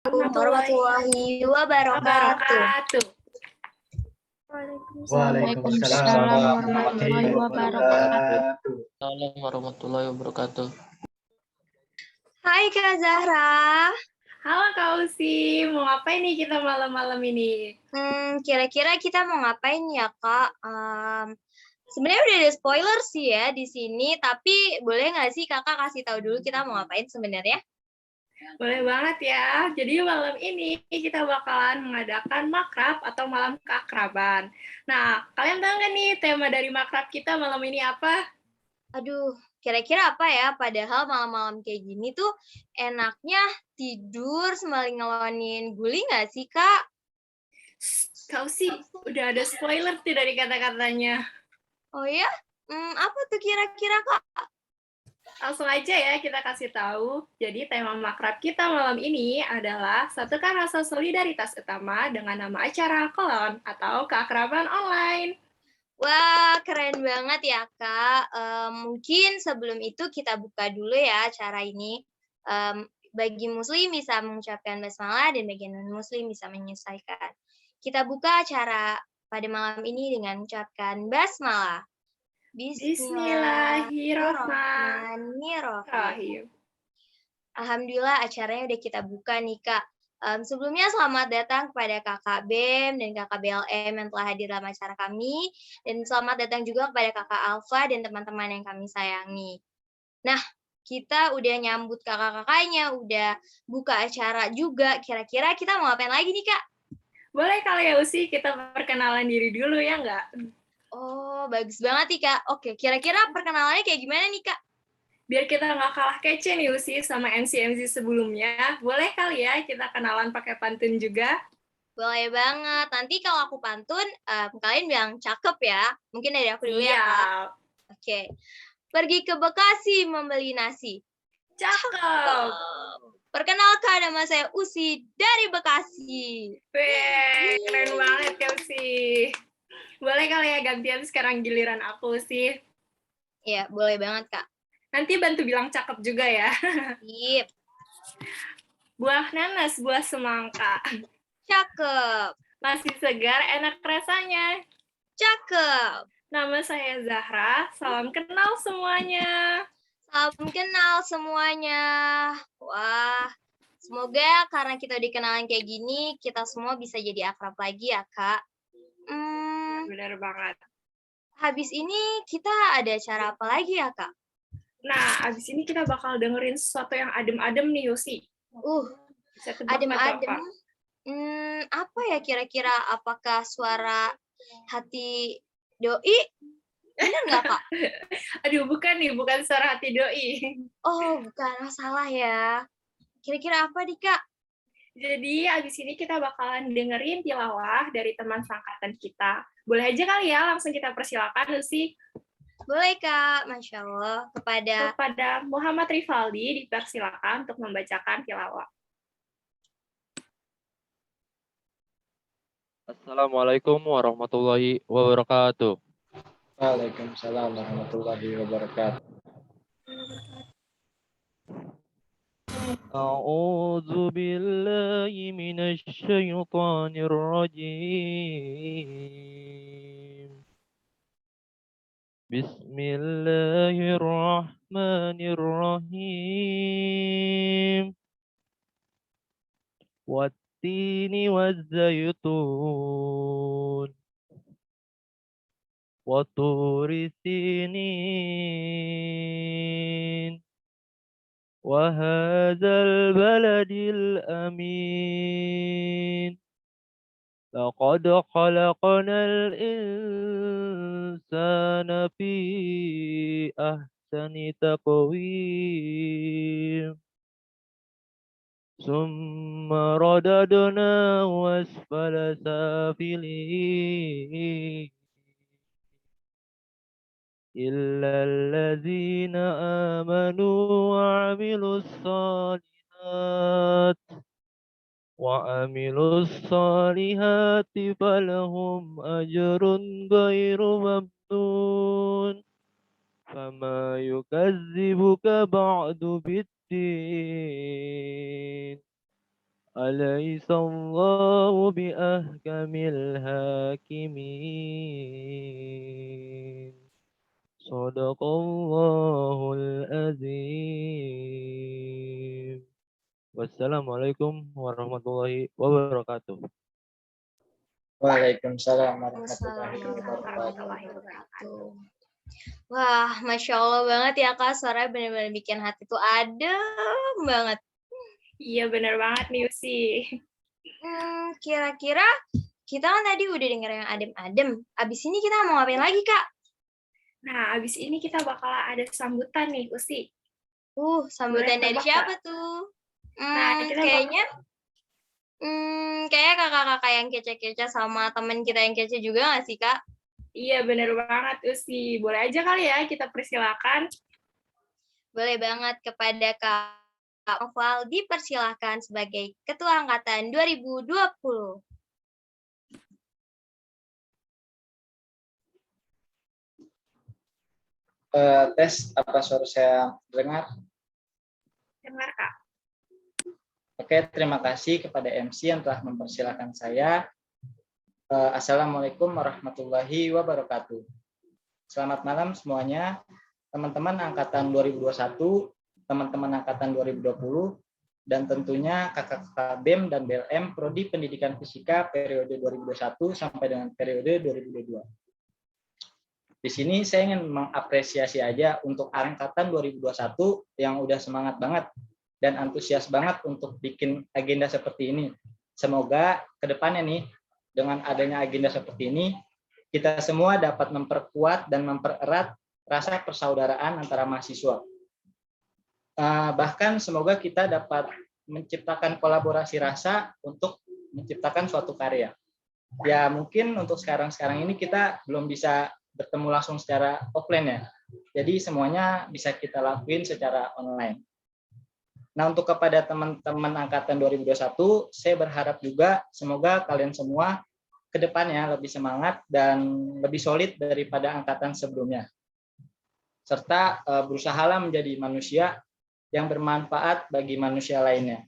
Warahmatullahi wabarakatuh. Waalaikumsalam warahmatullahi wabarakatuh. Assalamualaikum warahmatullahi wabarakatuh. Hai Kak Zahra. Halo Kak Usi, mau ngapain nih kita malam-malam ini? Kira-kira kita mau ngapain ya Kak? Sebenarnya udah ada spoiler sih ya di sini, tapi boleh nggak sih Kakak kasih tahu dulu kita mau ngapain sebenarnya? Boleh banget ya. Jadi malam ini kita bakalan mengadakan makrab atau malam keakraban. Nah, kalian tahu nggak nih tema dari makrab kita malam ini apa? Aduh, kira-kira apa ya? Padahal malam-malam kayak gini tuh enaknya tidur sembari ngelonin guling nggak sih Kak? Kak Usi, udah ada spoiler tuh dari kata-katanya. Oh ya? Apa tuh kira-kira Kak? Langsung aja ya kita kasih tahu. Jadi tema makrab kita malam ini adalah satukan rasa solidaritas utama dengan nama acara KOLON atau keakraban online. Wah, keren banget ya, Kak. Mungkin sebelum itu kita buka dulu ya acara ini. Bagi muslim bisa mengucapkan basmalah dan bagi non-muslim bisa menyelesaikan. Kita buka acara pada malam ini dengan mengucapkan basmalah. Bismillahirrahmanirrahim. Alhamdulillah acaranya udah kita buka nih, Kak. Sebelumnya selamat datang kepada Kakak BEM dan Kakak BLM yang telah hadir dalam acara kami. Dan selamat datang juga kepada Kakak Alfa dan teman-teman yang kami sayangi. Nah, kita udah nyambut kakak-kakaknya, udah buka acara juga. Kira-kira kita mau ngapain lagi nih, Kak? Boleh kali ya, Usi, kita perkenalan diri dulu ya nggak? Oh, bagus banget nih, Kak. Oke, kira-kira perkenalannya kayak gimana nih, Kak? Biar kita nggak kalah kece nih, Usi, sama MC-MC sebelumnya, boleh kali ya kita kenalan pakai pantun juga? Boleh banget. Nanti kalau aku pantun, kalian bilang cakep ya. Mungkin dari aku dulu ya, Kak. Oke. Pergi ke Bekasi membeli nasi. Cakep. Perkenalkan, nama saya Usi dari Bekasi. Weh, keren banget Kak Usi. Boleh kali ya gantian sekarang giliran aku sih. Iya, boleh banget, Kak. Nanti bantu bilang cakep juga ya. Sip. Buah nanas, buah semangka. Cakep. Masih segar, enak rasanya. Cakep. Nama saya Zahra, salam kenal semuanya. Salam kenal semuanya. Wah, semoga karena kita dikenalan kayak gini, kita semua bisa jadi akrab lagi ya, Kak. Benar banget. Habis ini kita ada acara apa lagi ya, Kak? Nah, abis ini kita bakal dengerin sesuatu yang adem-adem nih, Yusi. Adem-adem. Apa ya kira-kira? Apakah suara hati doi? Bener nggak, Kak? Aduh, bukan suara hati doi. Oh, bukan, salah ya. Kira-kira apa nih, Kak? Jadi, abis ini kita bakalan dengerin tilawah dari teman seangkatan kita. Boleh aja kali ya, langsung kita persilakan, Lucy. Boleh, Kak. Masya Allah. Kepada Muhammad Rivaldi, dipersilakan untuk membacakan tilawah. Assalamualaikum warahmatullahi wabarakatuh. Waalaikumsalam warahmatullahi wabarakatuh. A'udzu billahi minasy syaithanir rajim. Bismillahirrahmanirrahim. Wattini wazzaitun. Watturi sinin. وهذا البلد الأمين لقد خلقنا الإنسان في أحسن تقويم ثم رددناه أسفل سافلين إلا الذين آمنوا وعملوا الصالحات فلهم أجر غير ممنون فما يكذبك بعد بالدين أليس الله بأحكم الحاكمين صدق الله العظيم wassalamualaikum warahmatullahi wabarakatuh. Waalaikumsalam warahmatullahi Assalamualaikum wabarakatuh. warahmatullahi wabarakatuh. Wah, Masya Allah banget ya Kak, suaranya benar-benar bikin hati tuh adem banget. Iya, bener banget nih, Usi. Kira-kira kita kan tadi udah denger yang adem-adem. Abis ini kita mau ngapain lagi, Kak? Nah, abis ini kita bakal ada sambutan nih, Usi. Sambutan Boleh dari tebak, siapa Kak? tuh? Nah, kita Kayaknya kayak kakak-kakak yang kece-kece sama temen kita yang kece juga nggak sih, Kak? Iya, bener banget, Usi. Boleh aja kali ya kita persilakan. Boleh banget kepada Kak Oval dipersilahkan sebagai Ketua Angkatan 2020. Tes, apa suara saya dengar? Dengar, Kak. Oke, terima kasih kepada MC yang telah mempersilahkan saya. Assalamualaikum warahmatullahi wabarakatuh. Selamat malam semuanya, teman-teman Angkatan 2021, teman-teman Angkatan 2020, dan tentunya kakak-kakak BEM dan BLM Prodi Pendidikan Fisika periode 2021 sampai dengan periode 2022. Di sini saya ingin mengapresiasi aja untuk angkatan 2021 yang udah semangat banget dan antusias banget untuk bikin agenda seperti ini. Semoga ke depannya nih, dengan adanya agenda seperti ini, kita semua dapat memperkuat dan mempererat rasa persaudaraan antara mahasiswa. Bahkan semoga kita dapat menciptakan kolaborasi rasa untuk menciptakan suatu karya. Ya mungkin untuk sekarang ini kita belum bisa bertemu langsung secara offline ya. Jadi semuanya bisa kita lakuin secara online. Nah, untuk kepada teman-teman angkatan 2021, saya berharap juga semoga kalian semua ke depannya lebih semangat dan lebih solid daripada angkatan sebelumnya. Serta berusahalah menjadi manusia yang bermanfaat bagi manusia lainnya.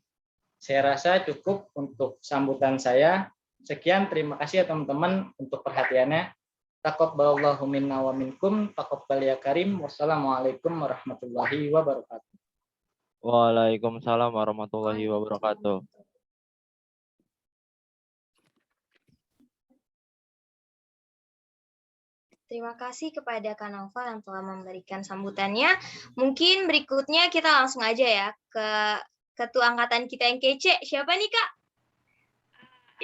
Saya rasa cukup untuk sambutan saya. Sekian, terima kasih ya teman-teman untuk perhatiannya. Taqabbalallahu minna wa minkum, taqabbal ya karim. Wassalamualaikum warahmatullahi wabarakatuh. Waalaikumsalam warahmatullahi wabarakatuh. Terima kasih kepada Kak Nova yang telah memberikan sambutannya. Mungkin berikutnya kita langsung aja ya ke Ketua Angkatan kita yang kece. Siapa nih, Kak?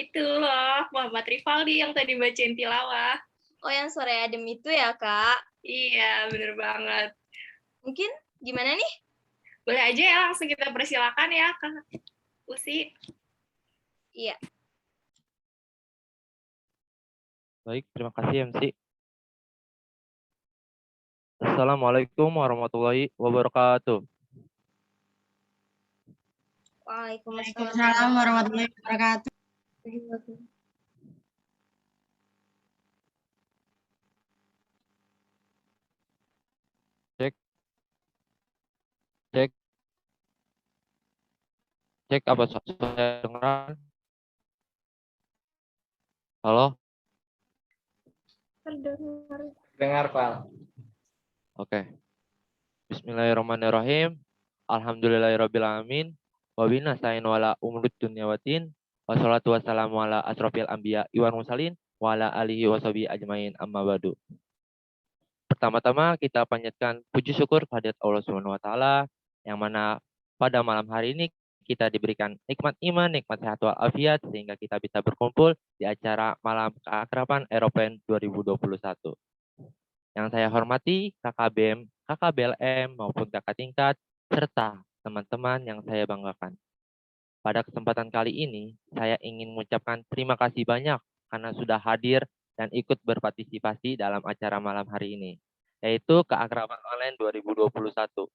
Itu loh, Muhammad Rivaldi yang tadi bacain tilawah. Oh, yang sore adem itu ya, Kak? Iya, bener banget. Mungkin gimana nih? Boleh aja ya, langsung kita persilakan ya, Kak Usi. Iya. Baik, terima kasih MC. Assalamualaikum warahmatullahi wabarakatuh. Waalaikumsalam warahmatullahi wabarakatuh. Cek apa saya dengar? Halo? Dengar, Pak. Oke. Bismillahirrahmanirrahim. Alhamdulillahirrabbilalamin. Wabina sa'in wala umrud dunya watin. Wassalatu wassalamu ala asrofil anbiya iwan mursalin. Wa ala alihi washabihi ajmain amma ba'du. Pertama-tama kita panjatkan puji syukur kehadirat Allah Subhanahu wa taala yang mana pada malam hari ini kita diberikan nikmat iman, nikmat sehat walafiat sehingga kita bisa berkumpul di acara Malam Keakraban Eropen 2021. Yang saya hormati Kakak BEM, Kakak BLM maupun Kakak tingkat serta teman-teman yang saya banggakan. Pada kesempatan kali ini saya ingin mengucapkan terima kasih banyak karena sudah hadir dan ikut berpartisipasi dalam acara malam hari ini, yaitu Keakraban Online 2021.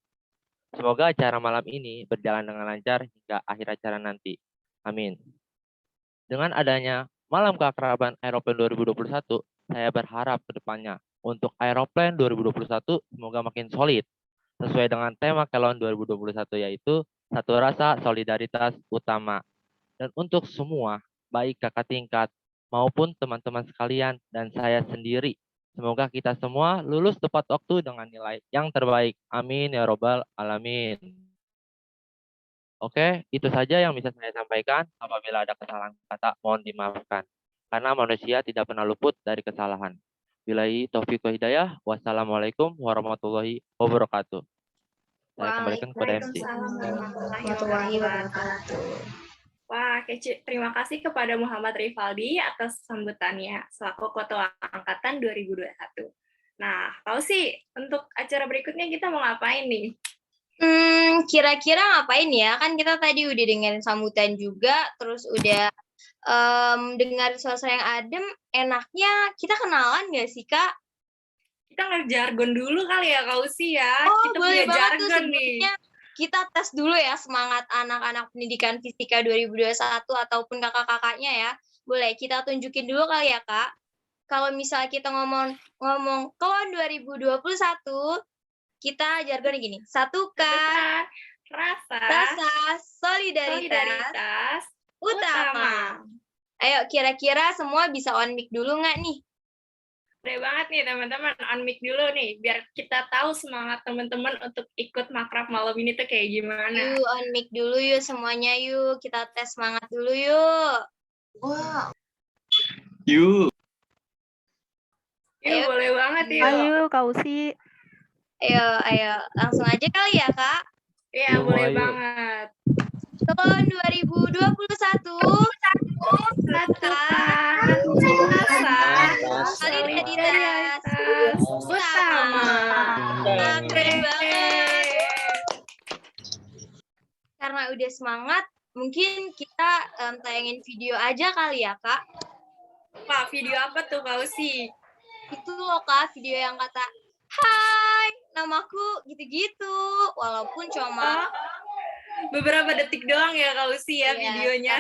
Semoga acara malam ini berjalan dengan lancar hingga akhir acara nanti. Amin. Dengan adanya Malam Keakraban Aeroplan 2021, saya berharap ke depannya untuk Aeroplan 2021 semoga makin solid. Sesuai dengan tema Kelon 2021 yaitu satu rasa solidaritas utama. Dan untuk semua, baik kakak tingkat maupun teman-teman sekalian dan saya sendiri, semoga kita semua lulus tepat waktu dengan nilai yang terbaik. Amin ya robbal alamin. Oke, itu saja yang bisa saya sampaikan. Apabila ada kesalahan kata, mohon dimaafkan. Karena manusia tidak pernah luput dari kesalahan. Billahi taufiq wa hidayah. Wassalamualaikum warahmatullahi wabarakatuh. Saya kembalikan kepada MC. Waalaikumsalam warahmatullahi wabarakatuh. Wah, kece. Terima kasih kepada Muhammad Rivaldi atas sambutannya selaku Ketua Angkatan 2021. Nah, tahu sih untuk acara berikutnya kita mau ngapain nih? Kira-kira ngapain ya? Kan kita tadi udah dengerin sambutan juga, terus udah dengar suasana yang adem. Enaknya kita kenalan nggak sih, Kak? Kita ngejargon dulu kali ya, Kak Usi ya. Oh, Kita boleh punya banget tuh. jargon nih. Sebelumnya kita tes dulu ya semangat anak-anak pendidikan fisika 2021 ataupun kakak-kakaknya ya. Boleh, kita tunjukin dulu kali ya, Kak. Kalau misalnya kita ngomong KON 2021, kita jargonnya gini. Satukan rasa solidaritas utama. Ayo, kira-kira semua bisa on mic dulu nggak nih? Boleh banget nih teman-teman, on mic dulu nih, biar kita tahu semangat teman-teman untuk ikut makrab malam ini tuh kayak gimana. Yuk, on mic dulu yuk semuanya yuk. Kita tes semangat dulu yuk. Wow. Yuk, Ayo. boleh banget yuk. Ayo, Kak Usi. Ayo. Langsung aja kali ya, Kak? Iya, Yuk, boleh ayo. banget. KON 2021. Satukan rasa solidaritas utama. Nah, keren banget. Karena udah semangat, mungkin kita tayangin video aja kali ya, Kak? Pak, video apa tuh, Kak Usi? Itu loh, Kak, video yang kata, "Hai, namaku," gitu-gitu. Walaupun cuma Beberapa detik doang ya, Kak Usi ya, Iya, videonya.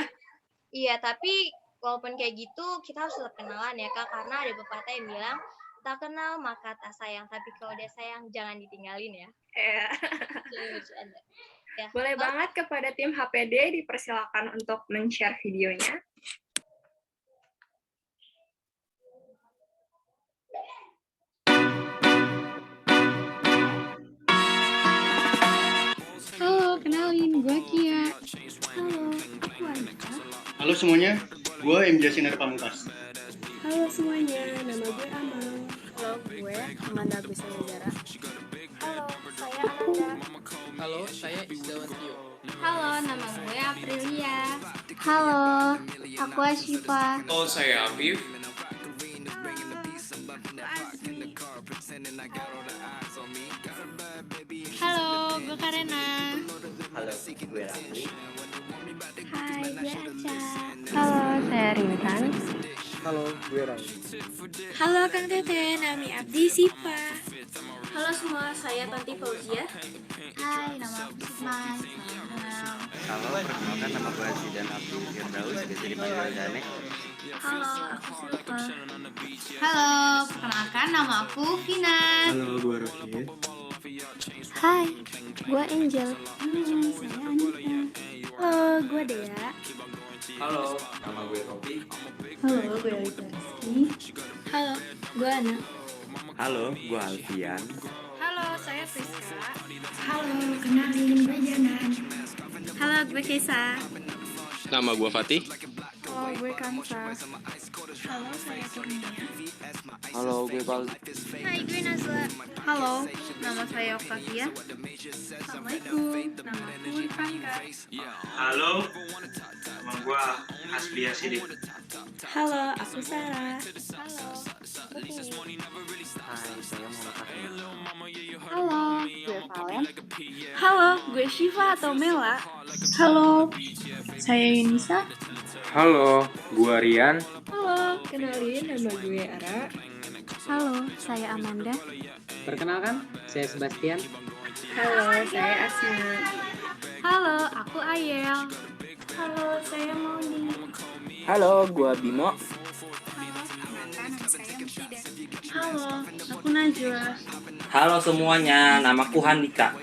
Iya, tapi walaupun kayak gitu, kita harus tetap kenalan ya, Kak. Karena ada pepatah yang bilang, tak kenal maka tak sayang. Tapi kalau udah sayang, jangan ditinggalin ya. Iya. Ya. Boleh banget kepada tim HPD dipersilakan untuk men-share videonya. Halo, kenalin, gue Kia. Halo, aku Anita. Halo semuanya, gue MJ Sinar Pamungkas. Halo semuanya, nama gue Amal. Halo, gue Amanda Agustin Negara. Halo, saya Ananda. Halo, saya Isdawantio. Halo, nama gue Aprilia. Halo, aku Ashifa. Halo, saya Afif. Halo, gue Karena. Halo, gue Rafli. Hai, gue Aca. Halo, saya Rintan. Halo, gue Rai. Halo, Kang Tete, Nami Abdi Sipa. Halo semua, saya Tanti Fauzia. Hai, nama aku Sukman. Halo, perkenalkan nama gue Zidan Abdul Firdaus, biasa dipanggil Dane. Halo, aku Silva. Halo, perkenalkan nama aku Finan. Halo, gue Rohit. Hai, gue Angel. Saya Anita. Halo, gue Dea. Halo, nama gue Robi. Halo, gue Alita Rizky. Halo, gue Ana. Halo, gue Alfian. Halo, saya Friska. Halo, kenalin gue Janan. Halo, gue Keisa. Nama gue Fatih. Halo, gue Kansa. Halo, saya Kurnia. Halo, gue Bal. Hai, gue Nazla. Halo, nama saya Octavia. Assalamualaikum, nama aku Ivanka. Halo, nama gue Hasbia Sidik. Halo, aku Sarah. Halo, aku Tini. Hai, saya Muhammad Ahmad. Halo, gue Valen. Halo, gue Shiva atau Mela. Halo, saya Yunisa. Halo, gua Rian. Halo, kenalin nama gue Ara. Halo, saya Amanda. Perkenalkan, saya Sebastian. Halo, saya Asma. Halo, aku Ayel. Halo, saya Maudi. Halo, gua Bimo. Halo, aku Najwa. Halo semuanya, namaku Handika.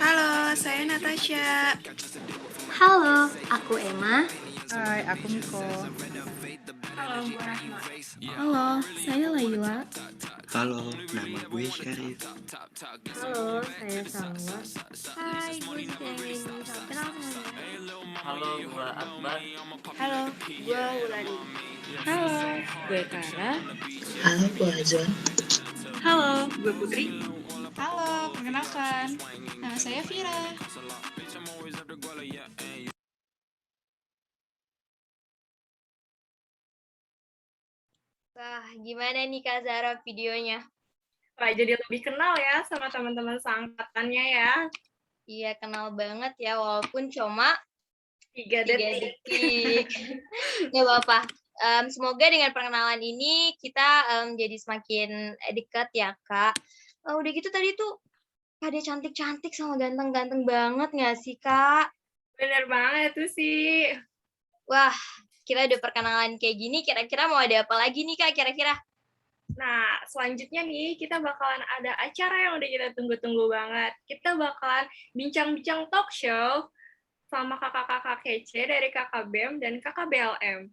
Halo, Halo, saya Natasha. Halo, aku Emma. Hai, aku Miko. Halo, gue Rahma. Halo, saya Laila. Halo, nama gue Syarif. Halo, saya Salwa. Hai, gue Zidane. Salam kenal semuanya. Halo, gue Akbar. Halo, gue Wulani. Halo, gue Kara. Halo, gue Azwan. Halo, gue Putri. Halo, perkenalkan. Nama saya Vira. Wah, gimana nih Kak Zara videonya? Wah, jadi lebih kenal ya sama teman-teman seangkatannya ya. Iya, kenal banget ya, walaupun cuma 3 3 detik. detik. Nggak apa-apa. Semoga dengan perkenalan ini kita jadi semakin dekat ya, Kak. Udah gitu tadi tuh pada cantik-cantik sama ganteng-ganteng banget nggak sih, Kak? Bener banget tuh sih. Wah, kita udah perkenalan kayak gini, kira-kira mau ada apa lagi nih, Kak, kira-kira? Nah, selanjutnya nih, kita bakalan ada acara yang udah kita tunggu-tunggu banget. Kita bakalan bincang-bincang talk show sama kakak-kakak kece dari kakak BEM dan kakak BLM.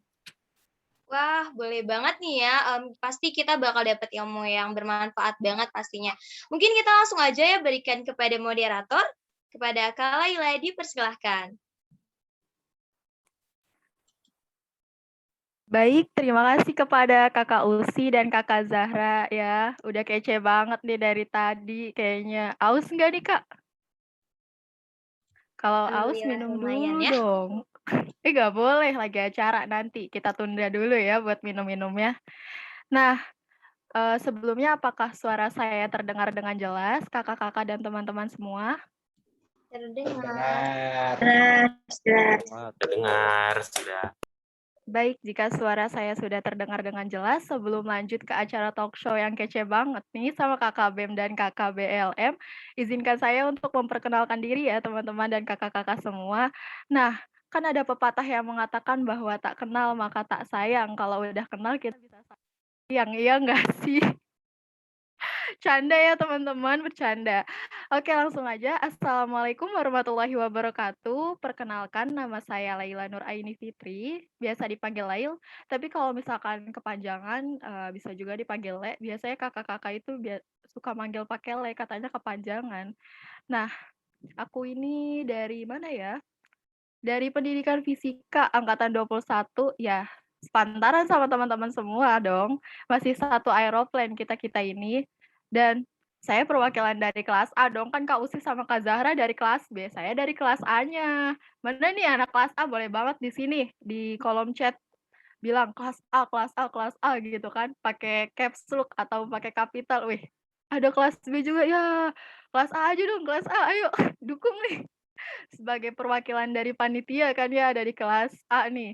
Wah, boleh banget nih ya. Pasti kita bakal dapat ilmu yang bermanfaat banget pastinya. Mungkin kita langsung aja ya berikan kepada moderator, kepada Kak Laila, dipersilahkan. Baik, terima kasih kepada Kakak Usi dan Kakak Zahra ya. Udah kece banget nih dari tadi kayaknya. Aus nggak nih, Kak? Kalau aus minum lumayan dulu ya. dong. Nggak boleh, lagi acara nanti. Kita tunda dulu ya buat minum-minumnya. Nah, sebelumnya apakah suara saya terdengar dengan jelas, kakak-kakak dan teman-teman semua? Terdengar. Terdengar, sudah. Baik, jika suara saya sudah terdengar dengan jelas, sebelum lanjut ke acara talk show yang kece banget nih sama kakak BEM dan kakak BLM, izinkan saya untuk memperkenalkan diri ya teman-teman dan kakak-kakak semua. Nah, kan ada pepatah yang mengatakan bahwa tak kenal maka tak sayang. Kalau udah kenal kita bisa sayang, iya nggak sih? Canda ya teman-teman, bercanda. Oke, langsung aja. Assalamualaikum warahmatullahi wabarakatuh. Perkenalkan, nama saya Laila Nur Aini Fitri, biasa dipanggil Lail. Tapi kalau misalkan kepanjangan, bisa juga dipanggil Le. Biasanya kakak-kakak itu suka manggil pakai Le, katanya kepanjangan. Nah, aku ini dari mana ya? Dari Pendidikan Fisika Angkatan 21, ya sepantaran sama teman-teman semua dong. Masih satu aeroplane kita-kita ini. Dan saya perwakilan dari kelas A dong, kan Kak Usi sama Kak Zahra dari kelas B, saya dari kelas A-nya. Mana nih anak kelas A, boleh banget di sini, di kolom chat bilang kelas A, kelas A, kelas A gitu kan, pakai caps lock atau pakai kapital. Wih, ada kelas B juga ya. Kelas A aja dong, kelas A, ayo dukung nih. Sebagai perwakilan dari panitia kan ya, dari kelas A nih.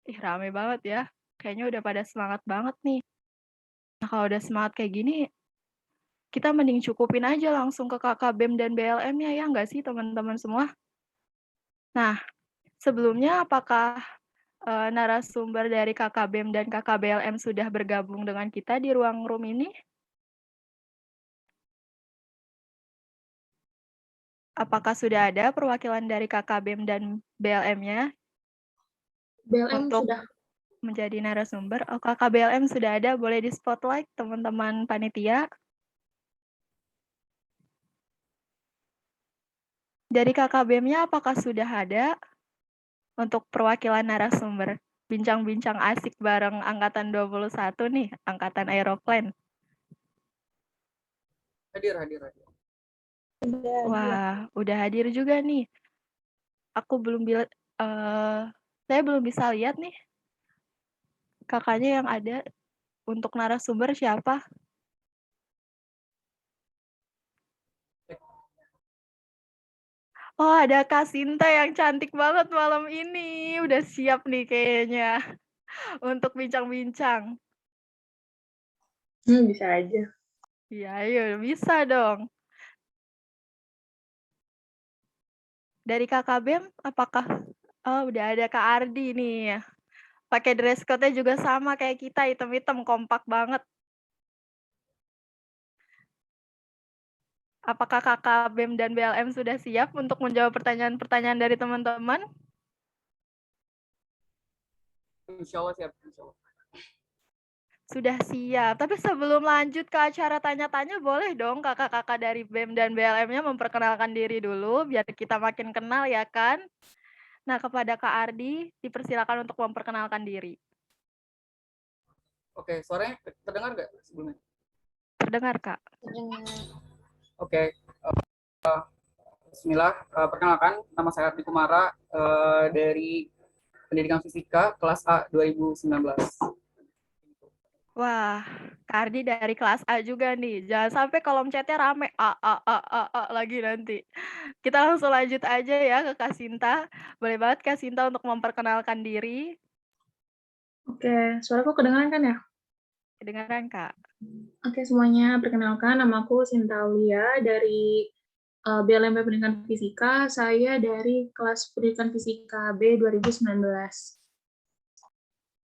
Ih, rame banget ya. Kayaknya udah pada semangat banget nih. Nah, kalau udah semangat kayak gini, kita mending cukupin aja langsung ke kakak BEM dan BLM-nya ya nggak sih teman-teman semua? Nah, sebelumnya apakah narasumber dari kakak BEM dan kakak BLM sudah bergabung dengan kita di ruang room ini? Apakah sudah ada perwakilan dari kakak BEM dan BLM-nya? BLM untuk sudah. Menjadi narasumber. Oh, kakak BLM sudah ada, boleh di spotlight teman-teman panitia. Dari kakak BEM-nya apakah sudah ada untuk perwakilan narasumber? Bincang-bincang asik bareng Angkatan 21 nih, Angkatan Aeroplane. Hadir. Wah, udah hadir juga nih. Aku belum saya belum bisa lihat nih kakaknya yang ada untuk narasumber siapa? Oh, ada Kak Sinta yang cantik banget malam ini. Udah siap nih kayaknya untuk bincang-bincang. Bisa aja. Iya, ayo bisa dong. Dari kakak BEM, apakah udah ada Kak Ardi nih. Pakai dress code-nya juga sama kayak kita, hitam-hitam, kompak banget. Apakah Kakak BEM dan BLM sudah siap untuk menjawab pertanyaan-pertanyaan dari teman-teman? Insya Allah siap. Insya Allah. Sudah siap. Tapi sebelum lanjut ke acara tanya-tanya, boleh dong kakak-kakak dari BEM dan BLM-nya memperkenalkan diri dulu, biar kita makin kenal ya kan? Nah, kepada Kak Ardi, dipersilakan untuk memperkenalkan diri. Oke, suaranya terdengar nggak sebelumnya? Terdengar, Kak. Oke. Bismillah, perkenalkan, nama saya Ardi Kumara dari Pendidikan Fisika kelas A 2019. Wah, Kak Ardi dari kelas A juga nih. Jangan sampai kolom chatnya rame A lagi nanti. Kita langsung lanjut aja ya ke Kak Sinta. Boleh banget Kak Sinta untuk memperkenalkan diri. Oke, suaraku kedengaran kan ya? Kedengaran, Kak. Oke, semuanya perkenalkan, namaku Sinta Aulia dari BLM Pendidikan Fisika. Saya dari kelas Pendidikan Fisika B 2019.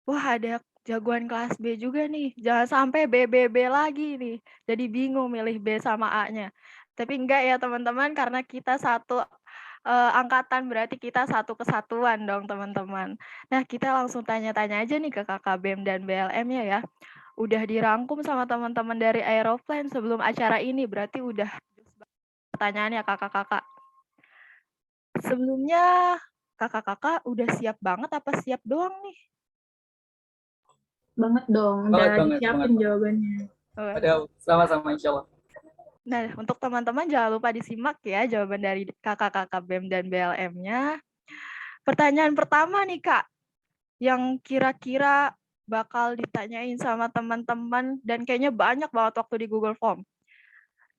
Wah, ada jagoan kelas B juga nih. Jangan sampai B lagi nih. Jadi bingung milih B sama A-nya. Tapi enggak ya teman-teman, karena kita satu angkatan, berarti kita satu kesatuan dong teman-teman. Nah, kita langsung tanya-tanya aja nih ke kakak BEM dan BLM-nya ya. Udah dirangkum sama teman-teman dari Aeroplan sebelum acara ini, berarti udah pertanyaannya kakak-kakak. Sebelumnya kakak-kakak udah siap banget apa siap doang nih? Banget dong, udah disiapin jawabannya. Ada sama-sama insya Allah. Nah, untuk teman-teman jangan lupa disimak ya jawaban dari kakak-kakak BEM dan BLM-nya. Pertanyaan pertama nih Kak, yang kira-kira bakal ditanyain sama teman-teman dan kayaknya banyak banget waktu di Google Form.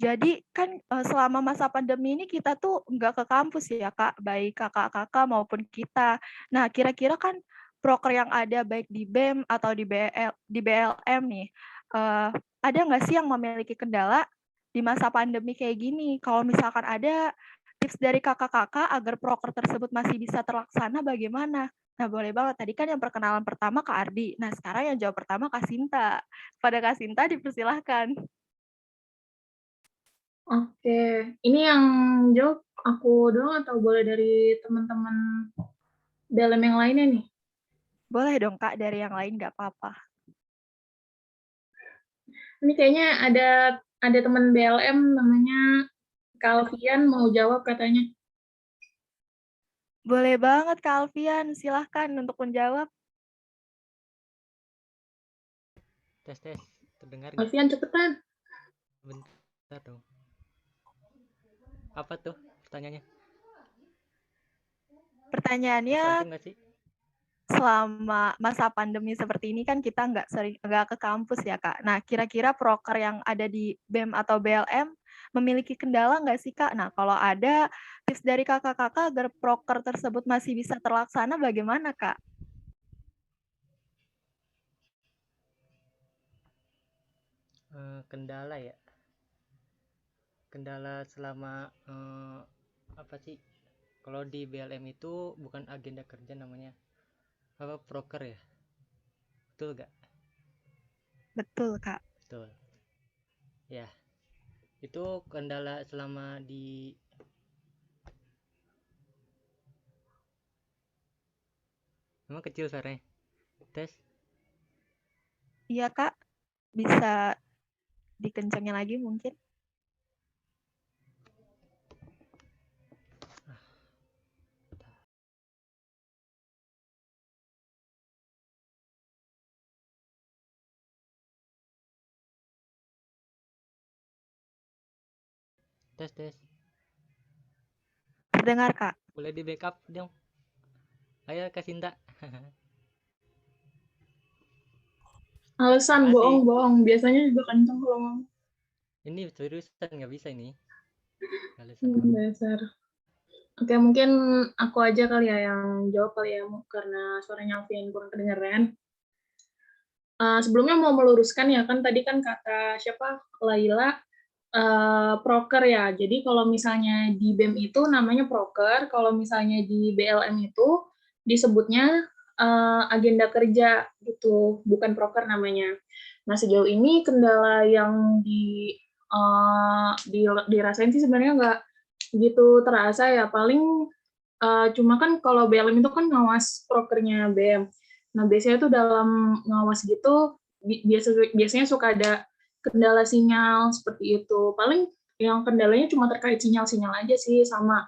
Jadi kan selama masa pandemi ini kita tuh nggak ke kampus ya Kak, baik kakak-kakak maupun kita. Nah, kira-kira kan proker yang ada baik di BEM atau di BLM nih, ada nggak sih yang memiliki kendala di masa pandemi kayak gini? Kalau misalkan ada tips dari kakak-kakak agar proker tersebut masih bisa terlaksana bagaimana? Nah, boleh banget. Tadi kan yang perkenalan pertama Kak Ardi. Nah, sekarang yang jawab pertama Kak Sinta. Pada Kak Sinta dipersilahkan. Oke, ini yang jawab aku doang atau boleh dari teman-teman BLM yang lainnya nih? Boleh dong Kak, dari yang lain nggak apa-apa. Ini kayaknya ada teman BLM namanya Kalvian mau jawab katanya. Boleh banget Kak Alfian, silahkan untuk menjawab. Tes, terdengar nggak? Kalvian cepetan. Bentar dong. Apa tuh pertanyaannya? Pertanyaannya, selama masa pandemi seperti ini kan kita nggak ke kampus ya Kak. Nah, kira-kira proker yang ada di BEM atau BLM memiliki kendala nggak sih Kak? Nah, kalau ada tips dari kakak-kakak agar proker tersebut masih bisa terlaksana bagaimana Kak? Kendala ya? Kendala selama apa sih? Kalau di BLM itu bukan agenda kerja namanya, apa proker ya? Betul gak? Betul Kak. Betul. Ya, itu kendala selama di memang kecil suaranya. Tes. Iya Kak, bisa dikencangin lagi mungkin. Tes. Terdengar Kak. Boleh di backup dong. Ayo Kak Sinta. Alasan bohong. Biasanya juga kenceng kalau ngomong. Ini seriusan nggak bisa ini. Dasar. Oke, mungkin aku aja kali ya yang jawab kali ya, karena suaranya Alvin kurang kedengeran. Sebelumnya mau meluruskan ya, kan tadi kan kata siapa, Laila, proker ya. Jadi kalau misalnya di BEM itu namanya proker, kalau misalnya di BLM itu disebutnya agenda kerja gitu, bukan proker namanya. Nah, sejauh ini kendala yang dirasain sih sebenarnya nggak gitu terasa ya. Paling cuma kan kalau BLM itu kan ngawas prokernya BM. Nah, biasanya tuh dalam ngawas gitu biasanya suka ada kendala sinyal seperti itu. Paling yang kendalanya cuma terkait sinyal-sinyal aja sih, sama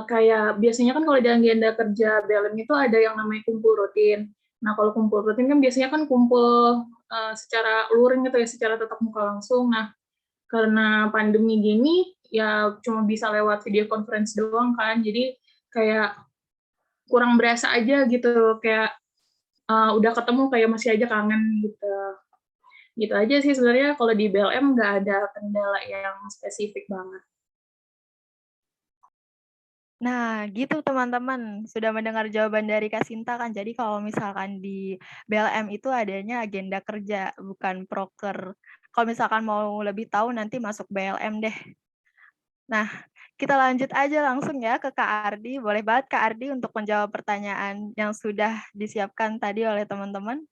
kayak biasanya kan kalau di agenda kerja BLM itu ada yang namanya kumpul rutin. Nah, kalau kumpul rutin kan biasanya kan kumpul secara luring gitu ya, secara tatap muka langsung. Nah, karena pandemi gini ya cuma bisa lewat video conference doang kan, jadi kayak kurang berasa aja gitu, kayak udah ketemu kayak masih aja kangen gitu. Gitu aja sih sebenarnya, kalau di BLM nggak ada kendala yang spesifik banget. Nah, gitu teman-teman, sudah mendengar jawaban dari Kak Sinta kan. Jadi kalau misalkan di BLM itu adanya agenda kerja, bukan proker. Kalau misalkan mau lebih tahu nanti masuk BLM deh. Nah, kita lanjut aja langsung ya ke Kak Ardi. Boleh banget Kak Ardi untuk menjawab pertanyaan yang sudah disiapkan tadi oleh teman-teman.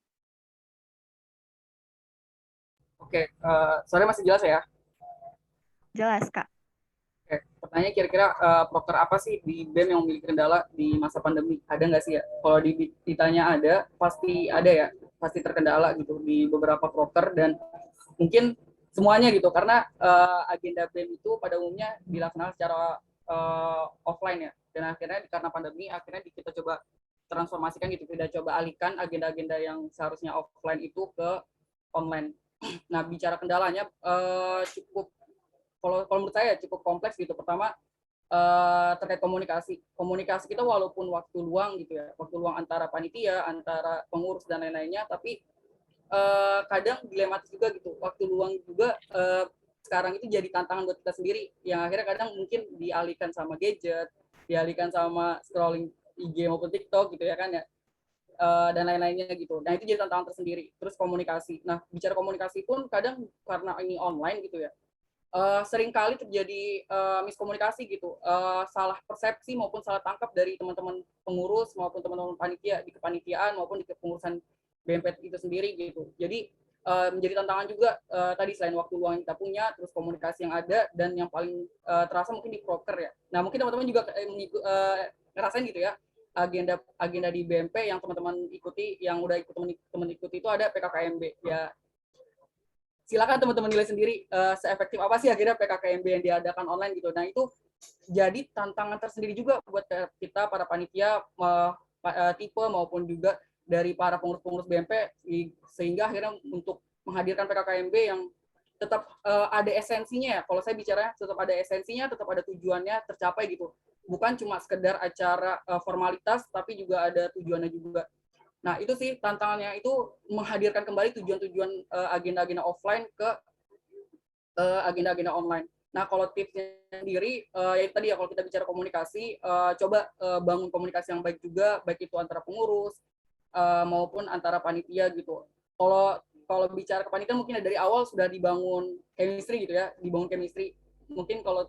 Oke, suaranya masih jelas ya? Jelas, Kak. Oke, pertanyaannya kira-kira proker apa sih di BEM yang memiliki kendala di masa pandemi? Ada nggak sih ya? Kalau ditanya ada, pasti ada ya. Pasti terkendala gitu di beberapa proker, dan mungkin semuanya gitu, karena agenda BEM itu pada umumnya dilaksanakan secara offline ya. Dan akhirnya karena pandemi, akhirnya kita coba transformasikan gitu, kita coba alihkan agenda-agenda yang seharusnya offline itu ke online. Nah, bicara kendalanya cukup, kalau menurut saya cukup kompleks gitu. Pertama, terkait komunikasi kita, walaupun waktu luang gitu ya, waktu luang antara panitia, antara pengurus dan lain-lainnya, tapi kadang dilematis juga gitu. Waktu luang juga sekarang itu jadi tantangan buat kita sendiri, yang akhirnya kadang mungkin dialihkan sama gadget, dialihkan sama scrolling IG maupun TikTok gitu ya kan ya, dan lain-lainnya gitu. Nah, itu jadi tantangan tersendiri. Terus komunikasi. Nah, bicara komunikasi pun kadang karena ini online gitu ya, seringkali terjadi miskomunikasi gitu, salah persepsi maupun salah tangkap dari teman-teman pengurus maupun teman-teman panitia di kepanitiaan maupun di kepengurusan BMP itu sendiri gitu. Jadi menjadi tantangan juga tadi, selain waktu luang yang kita punya, terus komunikasi yang ada, dan yang paling terasa mungkin di proker ya. Nah, mungkin teman-teman juga ngerasain gitu ya, agenda di BMP yang teman-teman ikuti, yang udah ikut teman ikuti itu ada PKKMB ya. Silakan teman-teman nilai sendiri seefektif apa sih akhirnya PKKMB yang diadakan online gitu. Nah, itu jadi tantangan tersendiri juga buat kita para panitia, tipe maupun juga dari para pengurus-pengurus BMP, sehingga akhirnya untuk menghadirkan PKKMB yang tetap ada esensinya ya. Kalau saya bicara tetap ada esensinya, tetap ada tujuannya tercapai gitu. Bukan cuma sekedar acara formalitas, tapi juga ada tujuannya juga. Nah, itu sih tantangannya, itu menghadirkan kembali tujuan-tujuan agenda-agenda offline ke agenda-agenda online. Nah, kalau tipsnya sendiri, ya tadi ya, kalau kita bicara komunikasi, coba bangun komunikasi yang baik juga, baik itu antara pengurus maupun antara panitia gitu. Kalau bicara kepanitiaan mungkin dari awal sudah dibangun chemistry gitu ya, dibangun chemistry. Mungkin kalau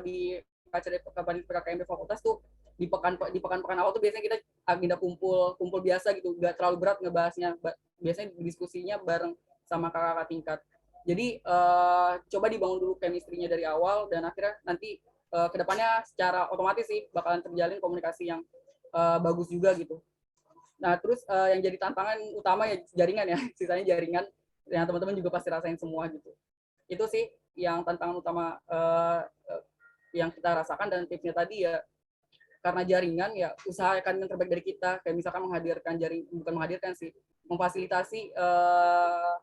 di acara PKKMB fakultas tuh di pekan-pekan awal tuh biasanya kita agenda kumpul biasa gitu, nggak terlalu berat ngebahasnya, biasanya diskusinya bareng sama kakak-kakak tingkat. Jadi coba dibangun dulu chemistry-nya dari awal, dan akhirnya nanti kedepannya secara otomatis sih bakalan terjalin komunikasi yang bagus juga gitu. Nah, terus yang jadi tantangan utama ya jaringan ya, sisanya jaringan yang teman-teman juga pasti rasain semua gitu. Itu sih yang tantangan utama yang kita rasakan, dan tipsnya tadi ya, karena jaringan ya usahakan yang terbaik dari kita, kayak misalkan memfasilitasi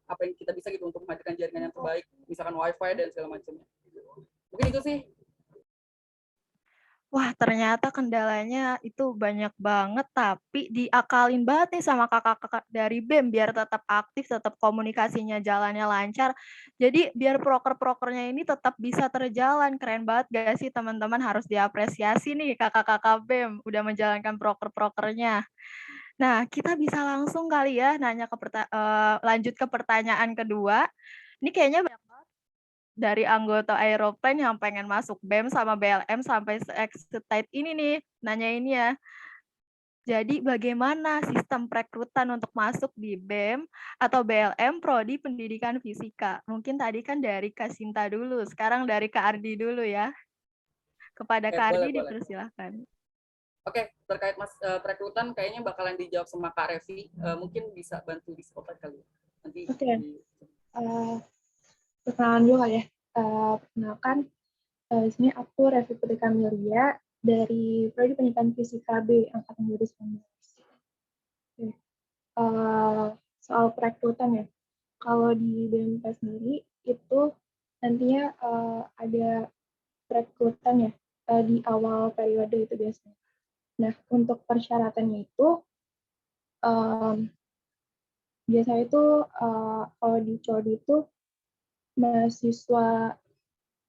apa yang kita bisa gitu untuk menghadirkan jaringan yang terbaik, misalkan wifi dan segala macamnya. Mungkin itu sih. Wah, ternyata kendalanya itu banyak banget, tapi diakalin banget nih sama kakak-kakak dari BEM biar tetap aktif, tetap komunikasinya jalannya lancar. Jadi biar proker-prokernya ini tetap bisa terjalan. Keren banget gak sih teman-teman? Harus diapresiasi nih kakak-kakak BEM udah menjalankan proker-prokernya. Nah, kita bisa langsung kali ya nanya lanjut ke pertanyaan kedua. Ini kayaknya banyak banget dari anggota Aeroplane yang pengen masuk BEM sama BLM sampai se-excited ini nih nanyainnya. Jadi bagaimana sistem perekrutan untuk masuk di BEM atau BLM Prodi Pendidikan Fisika? Mungkin tadi kan dari Kak Sinta dulu, sekarang dari Kak Ardi dulu ya. Kepada Kak Ardi dipersilahkan. Oke, terkait perekrutan kayaknya bakalan dijawab sama Kak Revi. Mungkin bisa bantu di spotlight kali. Nanti. Oke. Perkenalan dulu ya. Perkenalkan, di sini aku Revi Putri Kamilia dari Prodi Pendidikan Fisika B angkatan 2019. Oke. Soal perekrutan ya. Kalau di BMP sendiri itu nantinya ada perekrutan ya di awal periode itu biasanya. Nah, untuk persyaratannya itu biasanya itu kalau di CODI itu mahasiswa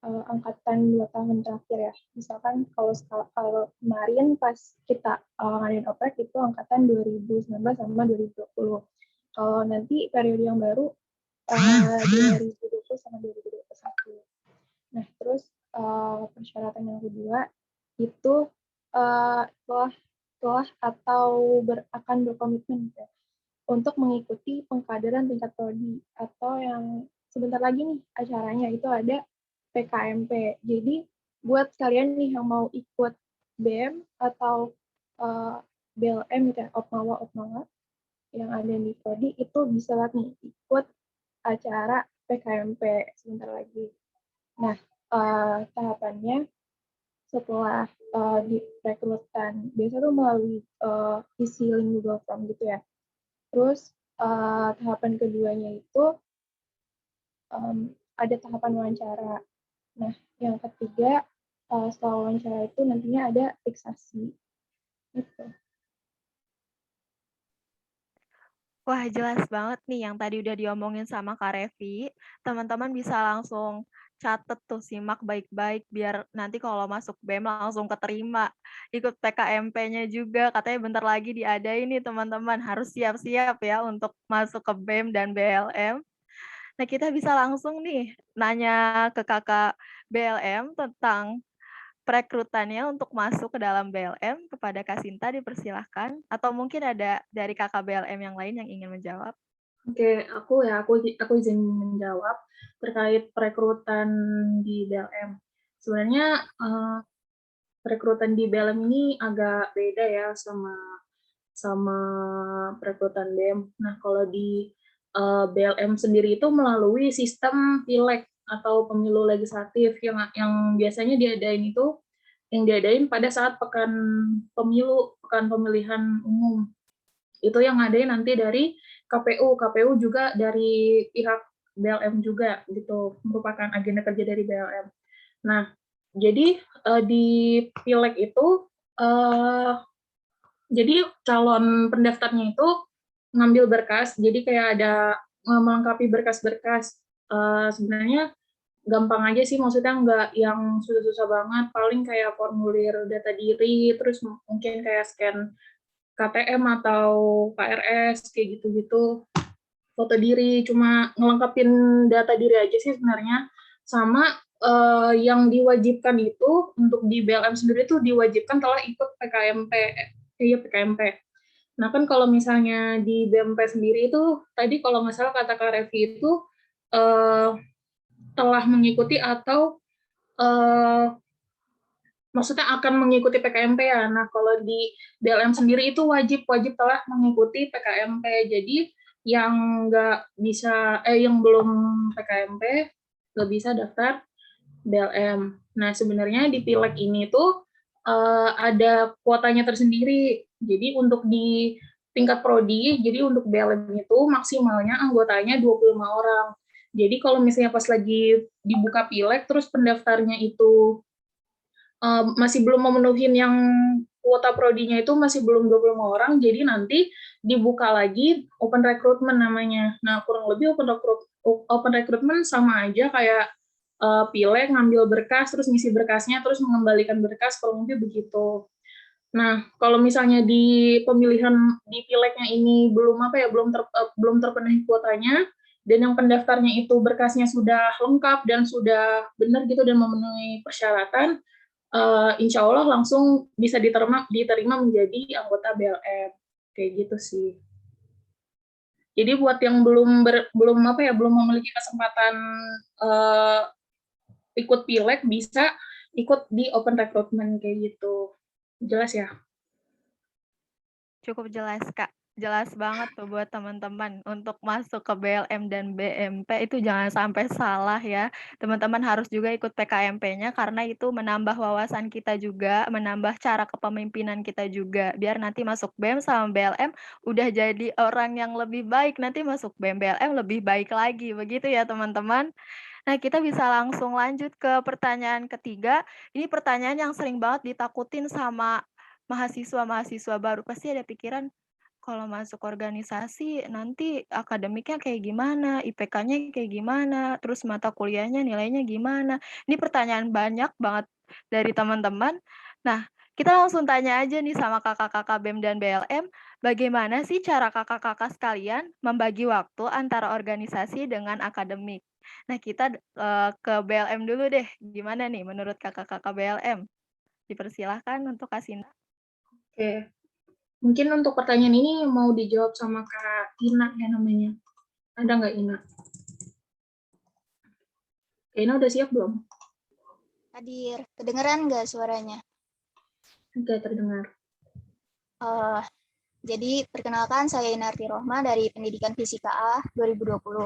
angkatan 2 tahun terakhir ya. Misalkan kalau kemarin pas kita ngadain oprek itu angkatan 2019 sama 2020. Kalau nanti periode yang baru 2020 sama 2021. Nah, terus persyaratan yang kedua itu telah atau akan berkomitmen ya, untuk mengikuti pengkaderan tingkat prodi atau yang sebentar lagi nih acaranya itu ada PKMP. Jadi buat kalian nih yang mau ikut BEM atau BLM gitu ya, Opmawa yang ada di prodi itu bisa banget nih ikut acara PKMP sebentar lagi. Nah, tahapannya setelah di rekrutan biasa tuh melalui isi link Google Form gitu ya. Terus tahapan keduanya itu ada tahapan wawancara. Nah, yang ketiga setelah wawancara itu nantinya ada fiksasi. Gitu. Wah, jelas banget nih yang tadi udah diomongin sama Kak Revi. Teman-teman bisa langsung catet tuh, simak baik-baik biar nanti kalau masuk BEM langsung keterima. Ikut PKMP-nya juga, katanya bentar lagi diadain nih teman-teman. Harus siap-siap ya untuk masuk ke BEM dan BLM. Nah, kita bisa langsung nih nanya ke kakak BLM tentang perekrutannya untuk masuk ke dalam BLM. Kepada Kak Sinta dipersilahkan, atau mungkin ada dari kakak BLM yang lain yang ingin menjawab. Oke, aku izin menjawab terkait perekrutan di BLM. Sebenarnya perekrutan di BLM ini agak beda ya sama perekrutan BEM. Nah, kalau di BLM sendiri itu melalui sistem pileg atau pemilu legislatif yang biasanya diadain pada saat pekan pemilihan umum. Itu yang ngadain nanti dari KPU juga dari pihak BLM juga gitu, merupakan agenda kerja dari BLM. Nah, jadi di pileg itu jadi calon pendaftarnya itu ngambil berkas, jadi kayak ada melengkapi berkas-berkas. Sebenarnya gampang aja sih, maksudnya nggak yang susah-susah banget, paling kayak formulir data diri, terus mungkin kayak scan KTM atau KRS, kayak gitu-gitu, foto diri, cuma ngelengkapin data diri aja sih sebenarnya. Sama yang diwajibkan itu, untuk di BLM sendiri itu diwajibkan telah ikut PKMP. Nah kan kalau misalnya di BMP sendiri itu, tadi kalau nggak salah kata Kak Revi itu, telah mengikuti atau maksudnya akan mengikuti PKMP ya. Nah, kalau di BLM sendiri itu wajib telah mengikuti PKMP. Jadi yang yang belum PKMP nggak bisa daftar BLM. Nah, sebenarnya di pileg ini tuh ada kuotanya tersendiri. Jadi untuk di tingkat prodi, jadi untuk BLM itu maksimalnya anggotanya 25 orang. Jadi kalau misalnya pas lagi dibuka pileg, terus pendaftarnya itu masih belum memenuhi yang kuota prodinya itu masih belum 25 orang, jadi nanti dibuka lagi open recruitment namanya. Nah, kurang lebih open recruitment sama aja kayak pileg, ngambil berkas, terus ngisi berkasnya, terus mengembalikan berkas, kurang lebih begitu. Nah, kalau misalnya di pemilihan di pilegnya ini belum terpenuhi kuotanya, dan yang pendaftarnya itu berkasnya sudah lengkap dan sudah benar gitu dan memenuhi persyaratan, insya Allah langsung bisa diterima menjadi anggota BLM kayak gitu sih. Jadi buat yang belum memiliki kesempatan ikut pileg bisa ikut di open recruitment kayak gitu. Jelas ya? Cukup jelas, Kak. Jelas banget tuh buat teman-teman untuk masuk ke BLM dan BMP itu jangan sampai salah ya. Teman-teman harus juga ikut PKMP-nya karena itu menambah wawasan kita juga, menambah cara kepemimpinan kita juga. Biar nanti masuk BEM sama BLM udah jadi orang yang lebih baik, nanti masuk BEM BLM lebih baik lagi. Begitu ya, teman-teman. Nah, kita bisa langsung lanjut ke pertanyaan ketiga. Ini pertanyaan yang sering banget ditakutin sama mahasiswa-mahasiswa baru. Pasti ada pikiran, kalau masuk organisasi nanti akademiknya kayak gimana, IPK-nya kayak gimana, terus mata kuliahnya nilainya gimana. Ini pertanyaan banyak banget dari teman-teman. Nah, kita langsung tanya aja nih sama kakak-kakak BEM dan BLM, bagaimana sih cara kakak-kakak sekalian membagi waktu antara organisasi dengan akademik? Nah, kita ke BLM dulu deh. Gimana nih menurut kakak-kakak BLM? Dipersilahkan untuk kasih. Oke. Mungkin untuk pertanyaan ini mau dijawab sama Kak Ina ya namanya. Ada nggak Ina? Kak Ina udah siap belum? Hadir. Kedengeran nggak suaranya? Oke, terdengar. Jadi, perkenalkan saya Inarti Rohma dari Pendidikan Fisika A 2020.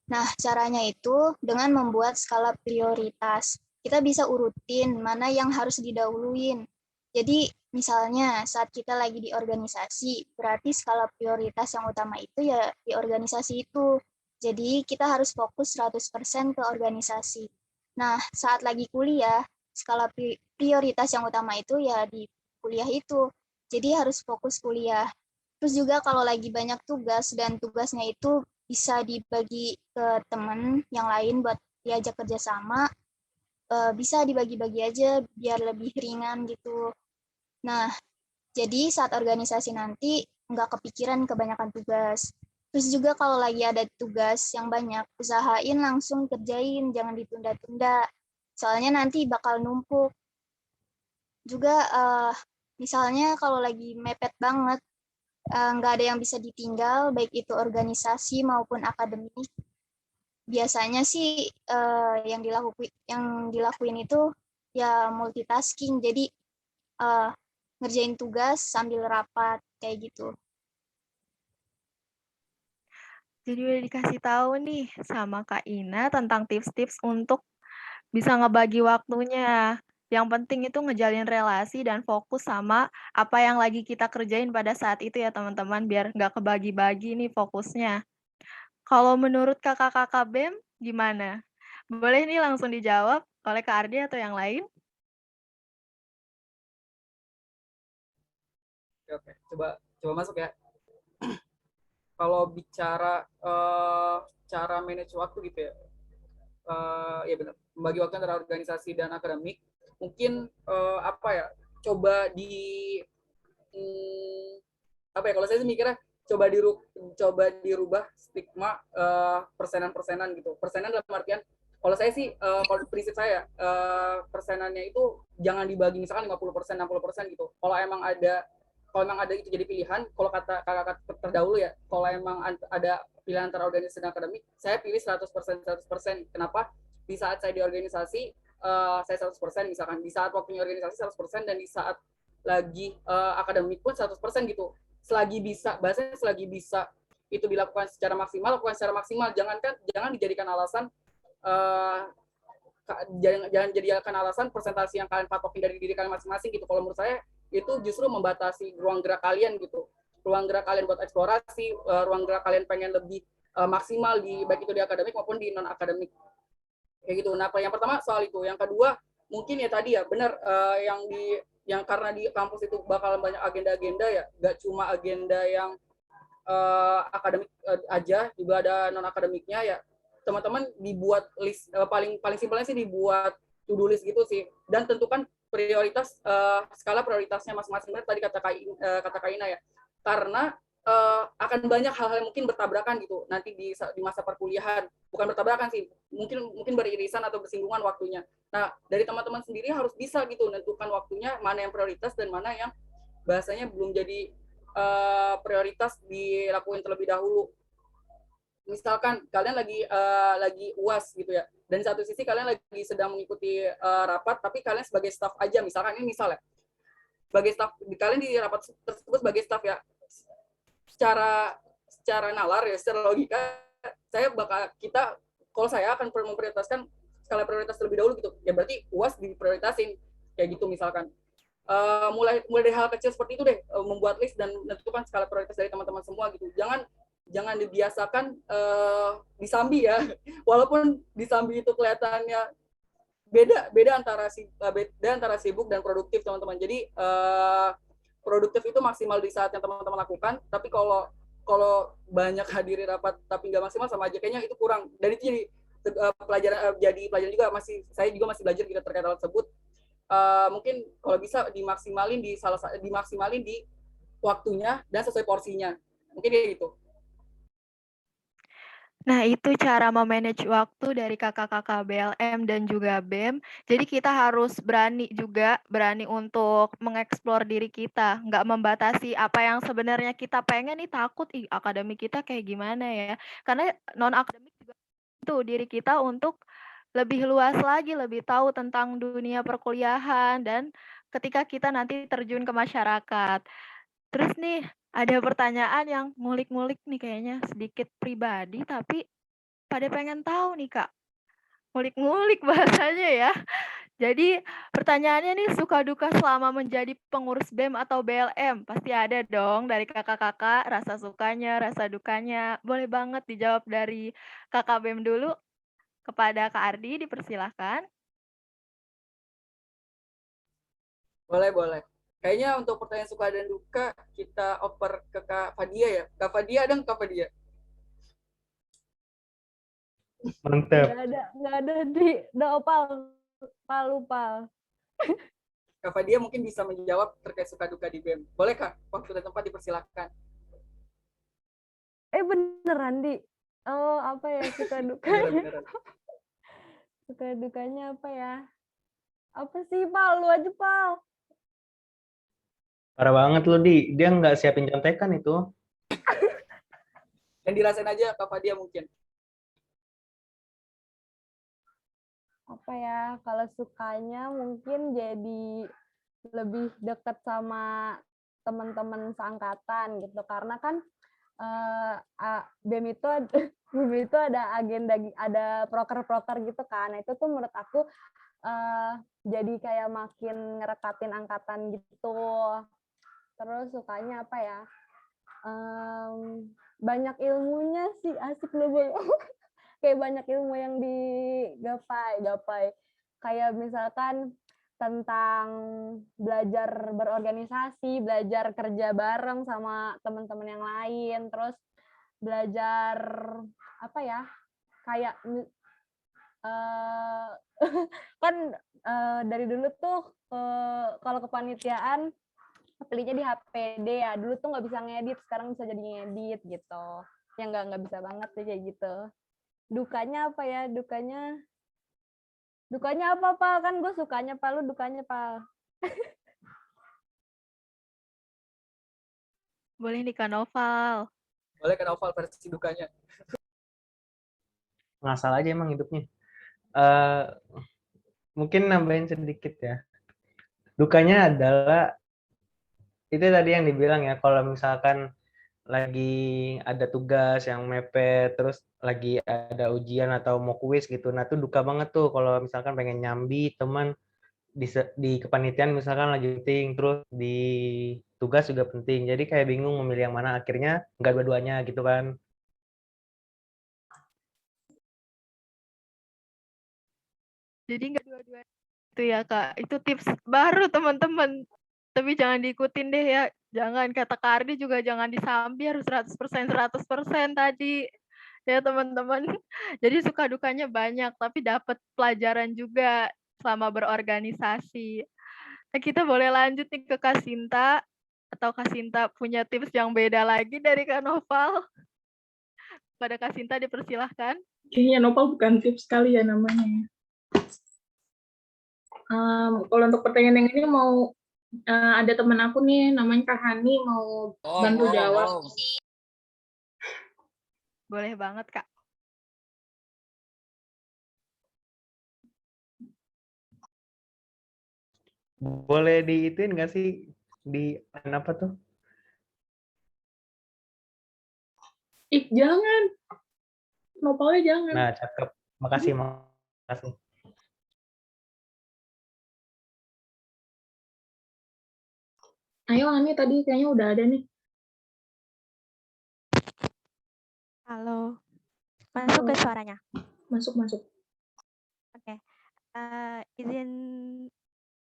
Nah, caranya itu dengan membuat skala prioritas. Kita bisa urutin mana yang harus didahuluin. Jadi, misalnya saat kita lagi di organisasi, berarti skala prioritas yang utama itu ya di organisasi itu. Jadi, kita harus fokus 100% ke organisasi. Nah, saat lagi kuliah, skala prioritas yang utama itu ya di kuliah itu. Jadi, harus fokus kuliah. Terus juga kalau lagi banyak tugas dan tugasnya itu bisa dibagi ke teman yang lain buat diajak kerjasama, bisa dibagi-bagi aja biar lebih ringan gitu. Nah, jadi saat organisasi nanti nggak kepikiran kebanyakan tugas. Terus juga kalau lagi ada tugas yang banyak, usahain langsung kerjain, jangan ditunda-tunda. Soalnya nanti bakal numpuk. Juga misalnya kalau lagi mepet banget, nggak ada yang bisa ditinggal, baik itu organisasi maupun akademik. Biasanya sih yang dilakuin itu ya multitasking, jadi ngerjain tugas sambil rapat kayak gitu. Jadi udah dikasih tahu nih sama Kak Ina tentang tips-tips untuk bisa ngebagi waktunya. Yang penting itu ngejalin relasi dan fokus sama apa yang lagi kita kerjain pada saat itu ya teman-teman, biar nggak kebagi-bagi nih fokusnya. Kalau menurut kakak-kakak BEM gimana? Boleh nih langsung dijawab oleh Kak Ardi atau yang lain? Oke, coba masuk ya. Kalau bicara cara manage waktu gitu ya, ya benar, membagi waktu antara organisasi dan akademik, mungkin coba kalau saya sih mikirnya coba dirubah stigma persenan-persenan gitu. Persenan dalam artian, kalau saya sih, kalau prinsip saya, persenannya itu jangan dibagi misalkan 50%, 60% gitu. Kalau emang ada itu jadi pilihan, kalau kata kakak terdahulu ya, kalau emang ada pilihan antara organisasi dan akademik, saya pilih 100%. Kenapa? Di saat saya di organisasi, saya 100%, misalkan di saat waktunya organisasi 100%, dan di saat lagi akademik pun 100% gitu. Selagi bisa itu dilakukan secara maksimal, lakukan secara maksimal. Jangan dijadikan alasan, jangan jadikan alasan persentase yang kalian patokin dari diri kalian masing-masing gitu. Kalau menurut saya itu justru membatasi ruang gerak kalian gitu. Ruang gerak kalian buat eksplorasi, ruang gerak kalian pengen lebih maksimal baik itu di akademik maupun di non akademik. Kayak gitu. Nah, yang pertama soal itu. Yang kedua, mungkin ya tadi ya benar, yang karena di kampus itu bakalan banyak agenda-agenda ya, nggak cuma agenda yang akademik aja, juga ada non akademiknya ya. Teman-teman dibuat list, paling simpelnya sih dibuat to-do list gitu sih, dan tentukan prioritas, skala prioritasnya masing-masing. Tadi kata Kak Ina ya, karena akan banyak hal-hal yang mungkin bertabrakan gitu nanti di masa perkuliahan. Bukan bertabrakan sih, mungkin beririsan atau bersinggungan waktunya. Nah, dari teman-teman sendiri harus bisa gitu menentukan waktunya mana yang prioritas dan mana yang bahasanya belum jadi prioritas dilakuin terlebih dahulu. Misalkan kalian lagi UAS gitu ya, dan satu sisi kalian lagi sedang mengikuti rapat, tapi kalian sebagai staff aja, misalkan ini misalnya, sebagai staff, kalian di rapat tersebut sebagai staff ya, secara nalar ya, secara logika, kalau saya akan memprioritaskan skala prioritas terlebih dahulu gitu, ya berarti UAS diprioritasin, kayak gitu misalkan. Mulai dari hal kecil seperti itu deh, membuat list dan menentukan skala prioritas dari teman-teman semua gitu. Jangan dibiasakan disambi ya, walaupun disambi itu kelihatannya beda antara sibuk dan produktif teman-teman. Jadi produktif itu maksimal di saat yang teman-teman lakukan, tapi kalau banyak hadiri rapat tapi nggak maksimal sama aja, kayaknya itu kurang. Dan itu jadi pelajaran juga, saya juga masih belajar gitu terkait hal tersebut. Mungkin kalau bisa dimaksimalin di waktunya dan sesuai porsinya, mungkin kayak gitu. Nah, itu cara memanage waktu dari kakak-kakak BLM dan juga BEM. Jadi kita harus berani untuk mengeksplor diri kita, nggak membatasi apa yang sebenarnya kita pengen nih, takut akademik kita kayak gimana ya. Karena non akademik juga itu diri kita untuk lebih luas lagi, lebih tahu tentang dunia perkuliahan dan ketika kita nanti terjun ke masyarakat. Terus nih, ada pertanyaan yang ngulik-ngulik nih kayaknya sedikit pribadi, tapi pada pengen tahu nih, Kak. Ngulik-ngulik bahasanya ya. Jadi pertanyaannya nih, suka duka selama menjadi pengurus BEM atau BLM? Pasti ada dong dari kakak-kakak, rasa sukanya, rasa dukanya. Boleh banget dijawab dari kakak BEM dulu. Kepada Kak Ardi, dipersilahkan. Boleh. Kayaknya untuk pertanyaan suka dan duka, kita oper ke Kak Fadia ya. Kak Fadia ada nggak Kak Fadia? Mantap. Nggak ada di opal. Kak Fadia mungkin bisa menjawab terkait suka duka di BEM. Boleh Kak? Waktu dan tempat dipersilahkan. Beneran di. Oh, apa ya suka dukanya? Beneran. Suka dukanya apa ya? Apa sih, Pal? Lu aja, Pal. Parah banget lu, Di. Dia nggak siapin contekan itu. Yang dirasain aja Kak Fadia mungkin. Apa ya, kalau sukanya mungkin jadi lebih dekat sama teman-teman seangkatan gitu, karena kan BEM itu ada agenda, ada proker-proker gitu kan. Nah, itu tuh menurut aku jadi kayak makin ngerekatin angkatan gitu. Terus sukanya apa ya? Banyak ilmunya sih, asik loh. Kayak banyak ilmu yang digapai. Kayak misalkan tentang belajar berorganisasi, belajar kerja bareng sama teman-teman yang lain, terus belajar apa ya? Kayak kan dari dulu tuh kalau kepanitiaan pilihnya di HPD ya. Dulu tuh nggak bisa ngedit, sekarang bisa jadi ngedit gitu. Ya nggak bisa banget sih kayak gitu. Dukanya apa ya? Dukanya apa, Pak? Kan gue sukanya, Pak. Lu dukanya, Pak. Boleh nih, Kak Noval. Boleh Kak Noval versi dukanya. Ngasal aja emang hidupnya. Mungkin nambahin sedikit ya. Dukanya adalah itu tadi yang dibilang ya, kalau misalkan lagi ada tugas yang mepet, terus lagi ada ujian atau mau kuis gitu, nah tuh duka banget tuh kalau misalkan pengen nyambi teman di kepanitiaan misalkan lagi penting, terus di tugas juga penting, jadi kayak bingung memilih yang mana, akhirnya nggak dua-duanya gitu kan. Jadi nggak dua-duanya itu ya, Kak. Itu tips baru teman-teman. Tapi jangan diikutin deh ya. Jangan, kata Kak Ardi juga jangan disambi, harus 100% tadi. Ya teman-teman. Jadi suka dukanya banyak, tapi dapat pelajaran juga selama berorganisasi. Nah, kita boleh lanjut nih ke Kak Sinta. Atau Kak Sinta punya tips yang beda lagi dari Kak Noval? Pada Kak Sinta dipersilahkan. Kayaknya Nopal bukan tips kali ya namanya. Kalau untuk pertanyaan yang ini mau ada teman aku nih namanya Kak Hani mau bantu jawab. Boleh banget, Kak. Boleh diituin nggak sih di apa tuh? Ih, jangan. Nopalnya jangan. Nah, cakep. Makasih, makasih. Ayo Hani tadi kayaknya udah ada nih. Halo. Masuk ke suaranya? Masuk. Oke. Izin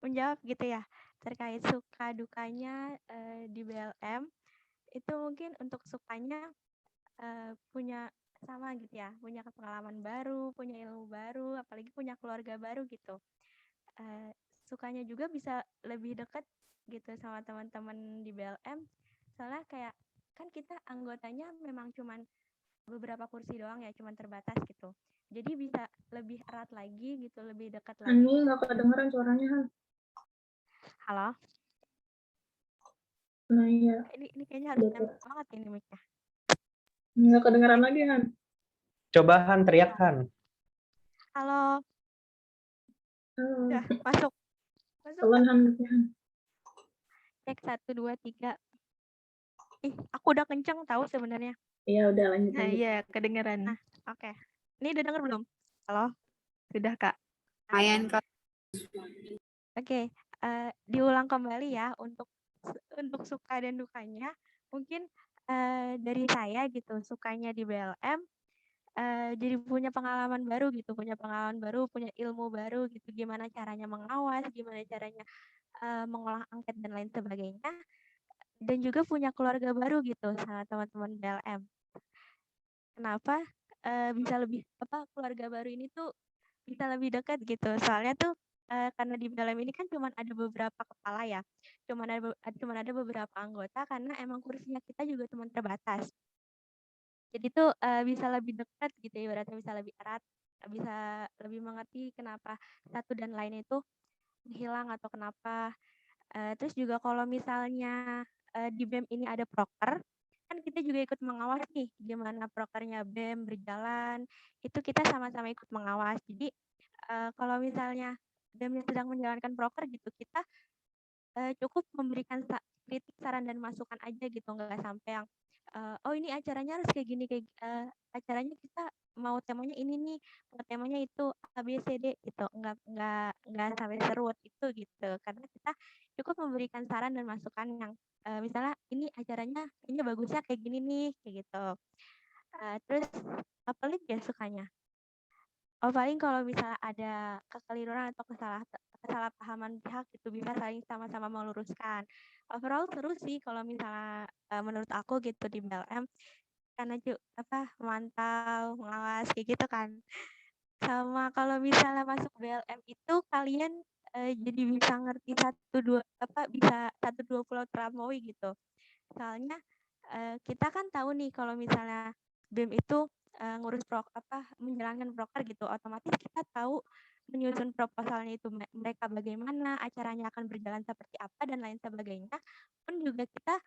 menjawab gitu ya, terkait suka dukanya di BLM. Itu mungkin untuk sukanya punya sama gitu ya, punya pengalaman baru, punya ilmu baru, apalagi punya keluarga baru gitu. Sukanya juga bisa lebih dekat gitu sama teman-teman di BLM, soalnya kayak kan kita anggotanya memang cuman beberapa kursi doang ya, cuman terbatas gitu. Jadi bisa lebih erat lagi gitu, lebih dekat lagi. Hani nggak kedengeran suaranya, Han. Halo? Nah iya. Ini kayaknya harus nempel banget ini mic-nya. Nggak kedengeran lagi, Han. Coba Han, teriak Han. Halo? Udah, masuk. Telan Han. Cek 1, 2, 3. Ih, aku udah kenceng tahu sebenarnya. Iya, udah lanjut. Nah, iya, kedengeran. Nah, oke. Ini udah denger belum? Halo? Sudah, Kak. Lumayan, Kak. Oke, diulang kembali ya untuk suka dan dukanya. Mungkin dari saya gitu, sukanya di BLM jadi punya pengalaman baru gitu, punya ilmu baru gitu, gimana caranya mengawas, gimana caranya mengolah angket dan lain sebagainya. Dan juga punya keluarga baru gitu sama teman-teman BLM. Kenapa bisa lebih keluarga baru ini tuh bisa lebih dekat gitu, soalnya tuh karena di BLM ini kan cuman ada beberapa kepala ya, cuman ada beberapa anggota karena emang kursinya kita juga cuma terbatas. Jadi tuh bisa lebih dekat gitu, ibaratnya bisa lebih erat, bisa lebih mengerti kenapa satu dan lain itu hilang atau kenapa. Terus juga kalau misalnya di BEM ini ada proker, kan kita juga ikut mengawas nih gimana prokernya BEM berjalan, itu kita sama-sama ikut mengawas. Jadi kalau misalnya BEM yang sedang menjalankan proker gitu, kita cukup memberikan kritik, saran, dan masukan aja gitu, nggak sampai yang oh ini acaranya harus kayak gini, acaranya kita mau temanya ini nih, mau temanya itu A, B, C, D gitu, nggak sampai serut itu gitu, karena kita cukup memberikan saran dan masukan yang misalnya ini acaranya kayaknya bagusnya kayak gini nih, kayak gitu. Terus apa lagi ya sukanya? Paling kalau misalnya ada kekeliruan atau kesalahpahaman pihak itu bisa saling sama-sama meluruskan. Overall seru sih kalau misalnya menurut aku gitu di BLM, karena memantau, mengawas kayak gitu kan. Sama kalau misalnya masuk BLM itu kalian jadi bisa ngerti bisa 1-2 pulau Teramoy gitu. Soalnya kita kan tahu nih kalau misalnya BEM itu ngurus menjalankan proker gitu, otomatis kita tahu menyusun proposalnya itu mereka bagaimana, acaranya akan berjalan seperti apa dan lain sebagainya. Pun juga kita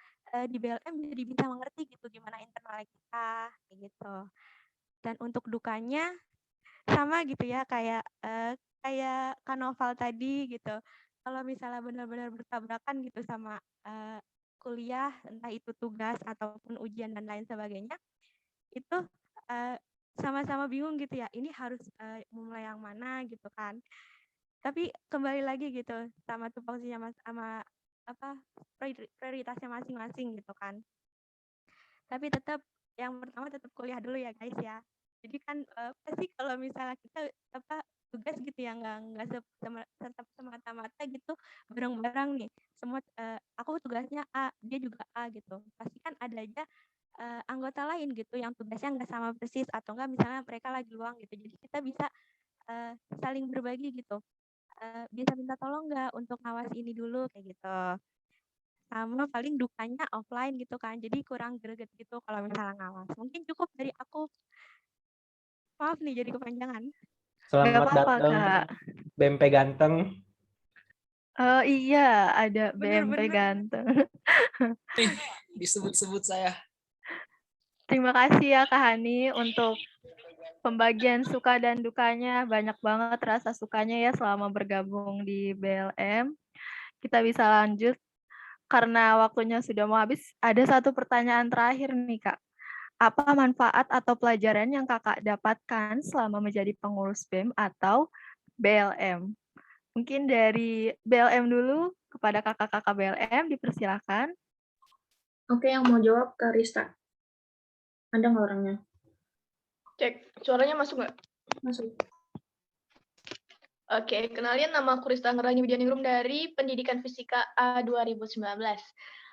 di BLM jadi bisa mengerti gitu gimana internal kita kayak gitu. Dan untuk dukanya sama gitu ya, kayak Kak Noval tadi gitu. Kalau misalnya benar-benar bertabrakan gitu sama kuliah, entah itu tugas ataupun ujian dan lain sebagainya, itu sama-sama bingung gitu ya, ini harus mulai yang mana gitu kan. Tapi kembali lagi gitu sama tupoksinya sama prioritasnya masing-masing gitu kan. Tapi tetap yang pertama tetap kuliah dulu ya guys ya. Jadi kan pasti kalau misalnya kita tugas gitu ya, nggak semata-mata gitu bareng-bareng nih. Semua aku tugasnya A, dia juga A gitu. Pasti kan ada aja anggota lain gitu yang tugasnya nggak sama persis, atau enggak misalnya mereka lagi luang gitu. Jadi kita bisa saling berbagi gitu. Bisa minta tolong nggak untuk ngawas ini dulu kayak gitu. sama paling dukanya offline gitu kan. Jadi kurang greget gitu kalau misalnya ngawas. Mungkin cukup dari aku. Maaf nih jadi kepanjangan. Nggak Selamat apa-apa, datang Kak. BMP ganteng. Oh iya, ada Bener, BMP bener. ganteng. Disebut-sebut saya. Terima kasih ya Kak Hani untuk pembagian suka dan dukanya. Banyak banget rasa sukanya ya selama bergabung di BLM. Kita bisa lanjut karena waktunya sudah mau habis. Ada satu pertanyaan terakhir nih Kak. Apa manfaat atau pelajaran yang Kakak dapatkan selama menjadi pengurus BEM atau BLM? Mungkin dari BLM dulu kepada kakak-kakak BLM dipersilakan. Oke, yang mau jawab Kak Rista. Ada nggak orangnya? Cek, suaranya masuk nggak? Masuk. Oke, kenalin nama aku Rista Ngerani Widianingrum dari Pendidikan Fisika A 2019.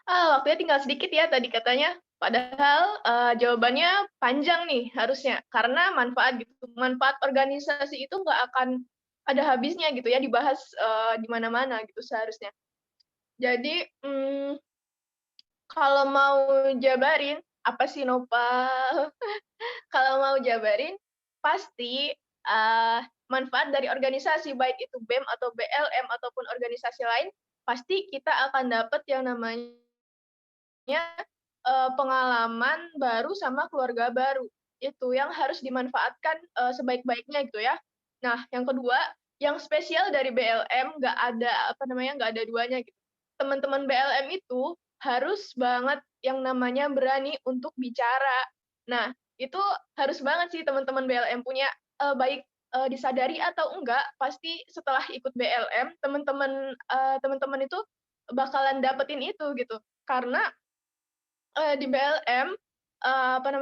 Waktunya tinggal sedikit ya tadi katanya. Padahal jawabannya panjang nih harusnya. Karena manfaat gitu. Manfaat organisasi itu nggak akan ada habisnya gitu ya, dibahas di mana-mana gitu seharusnya. Jadi, kalau mau jabarin, apa sih Nopal? Kalau mau jabarin, pasti manfaat dari organisasi, baik itu BEM atau BLM ataupun organisasi lain, pasti kita akan dapat yang namanya pengalaman baru sama keluarga baru. Itu yang harus dimanfaatkan sebaik-baiknya gitu ya. Nah, yang kedua, yang spesial dari BLM nggak ada duanya gitu. Teman-teman BLM itu harus banget yang namanya berani untuk bicara. Nah, itu harus banget sih teman-teman BLM punya, baik disadari atau enggak, pasti setelah ikut BLM teman-teman itu bakalan dapetin itu gitu. Karena di BLM nggak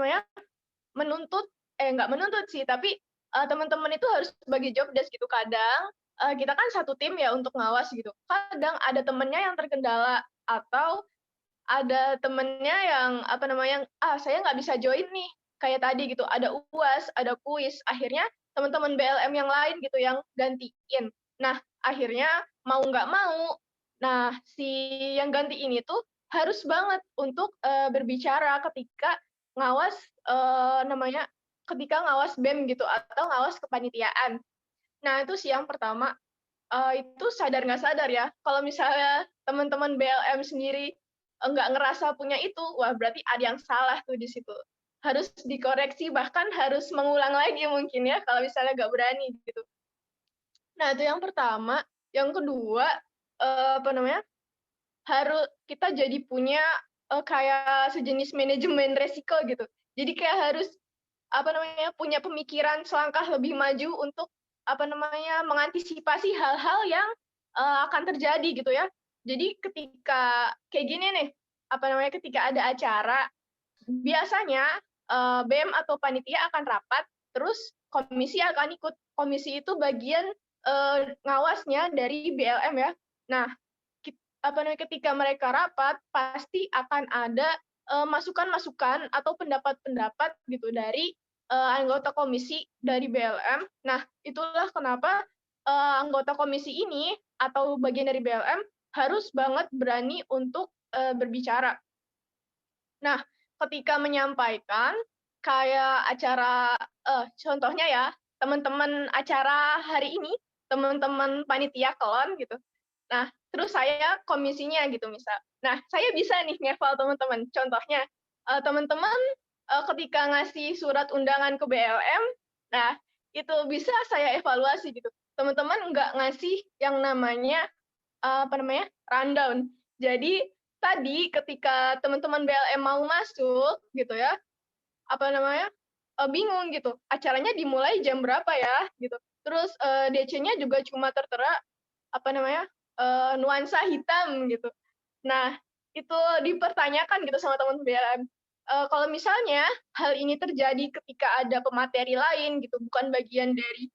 menuntut sih, tapi teman-teman itu harus bagi job desk gitu. Kadang kita kan satu tim ya untuk ngawas gitu. Kadang ada temennya yang terkendala atau ada temennya yang saya nggak bisa join nih, kayak tadi gitu, ada UAS, ada kuis, akhirnya teman-teman BLM yang lain gitu yang gantiin. Nah, akhirnya mau nggak mau, nah si yang ganti ini tuh harus banget untuk berbicara ketika ngawas ketika ngawas BEM gitu atau ngawas kepanitiaan. Nah, itu sih yang pertama. Itu sadar nggak sadar ya, kalau misalnya teman-teman BLM sendiri nggak ngerasa punya itu, wah berarti ada yang salah tuh di situ. Harus dikoreksi, bahkan harus mengulang lagi mungkin ya, kalau misalnya nggak berani gitu. Nah, itu yang pertama. Yang kedua, harus kita jadi punya kayak sejenis manajemen resiko gitu. Jadi kayak harus punya pemikiran selangkah lebih maju untuk mengantisipasi hal-hal yang akan terjadi gitu ya. Jadi ketika kayak gini nih, ketika ada acara, biasanya BEM atau panitia akan rapat, terus komisi akan ikut. Komisi itu bagian ngawasnya dari BLM ya. Nah, ketika mereka rapat, pasti akan ada masukan-masukan atau pendapat-pendapat gitu dari anggota komisi dari BLM. Nah, itulah kenapa anggota komisi ini atau bagian dari BLM harus banget berani untuk berbicara. Nah, ketika menyampaikan kayak acara, contohnya ya, teman-teman acara hari ini, teman-teman panitia kelon gitu. Nah, terus saya komisinya gitu misal. Nah, saya bisa nih ngeval teman-teman. Contohnya, teman-teman ketika ngasih surat undangan ke BLM, nah itu bisa saya evaluasi gitu. Teman-teman nggak ngasih yang namanya rundown. Jadi tadi ketika teman-teman BLM mau masuk gitu ya, bingung gitu. Acaranya dimulai jam berapa ya gitu. Terus DC-nya juga cuma tertera nuansa hitam gitu. Nah, itu dipertanyakan gitu sama teman BLM. Kalau misalnya hal ini terjadi ketika ada pemateri lain gitu, bukan bagian dari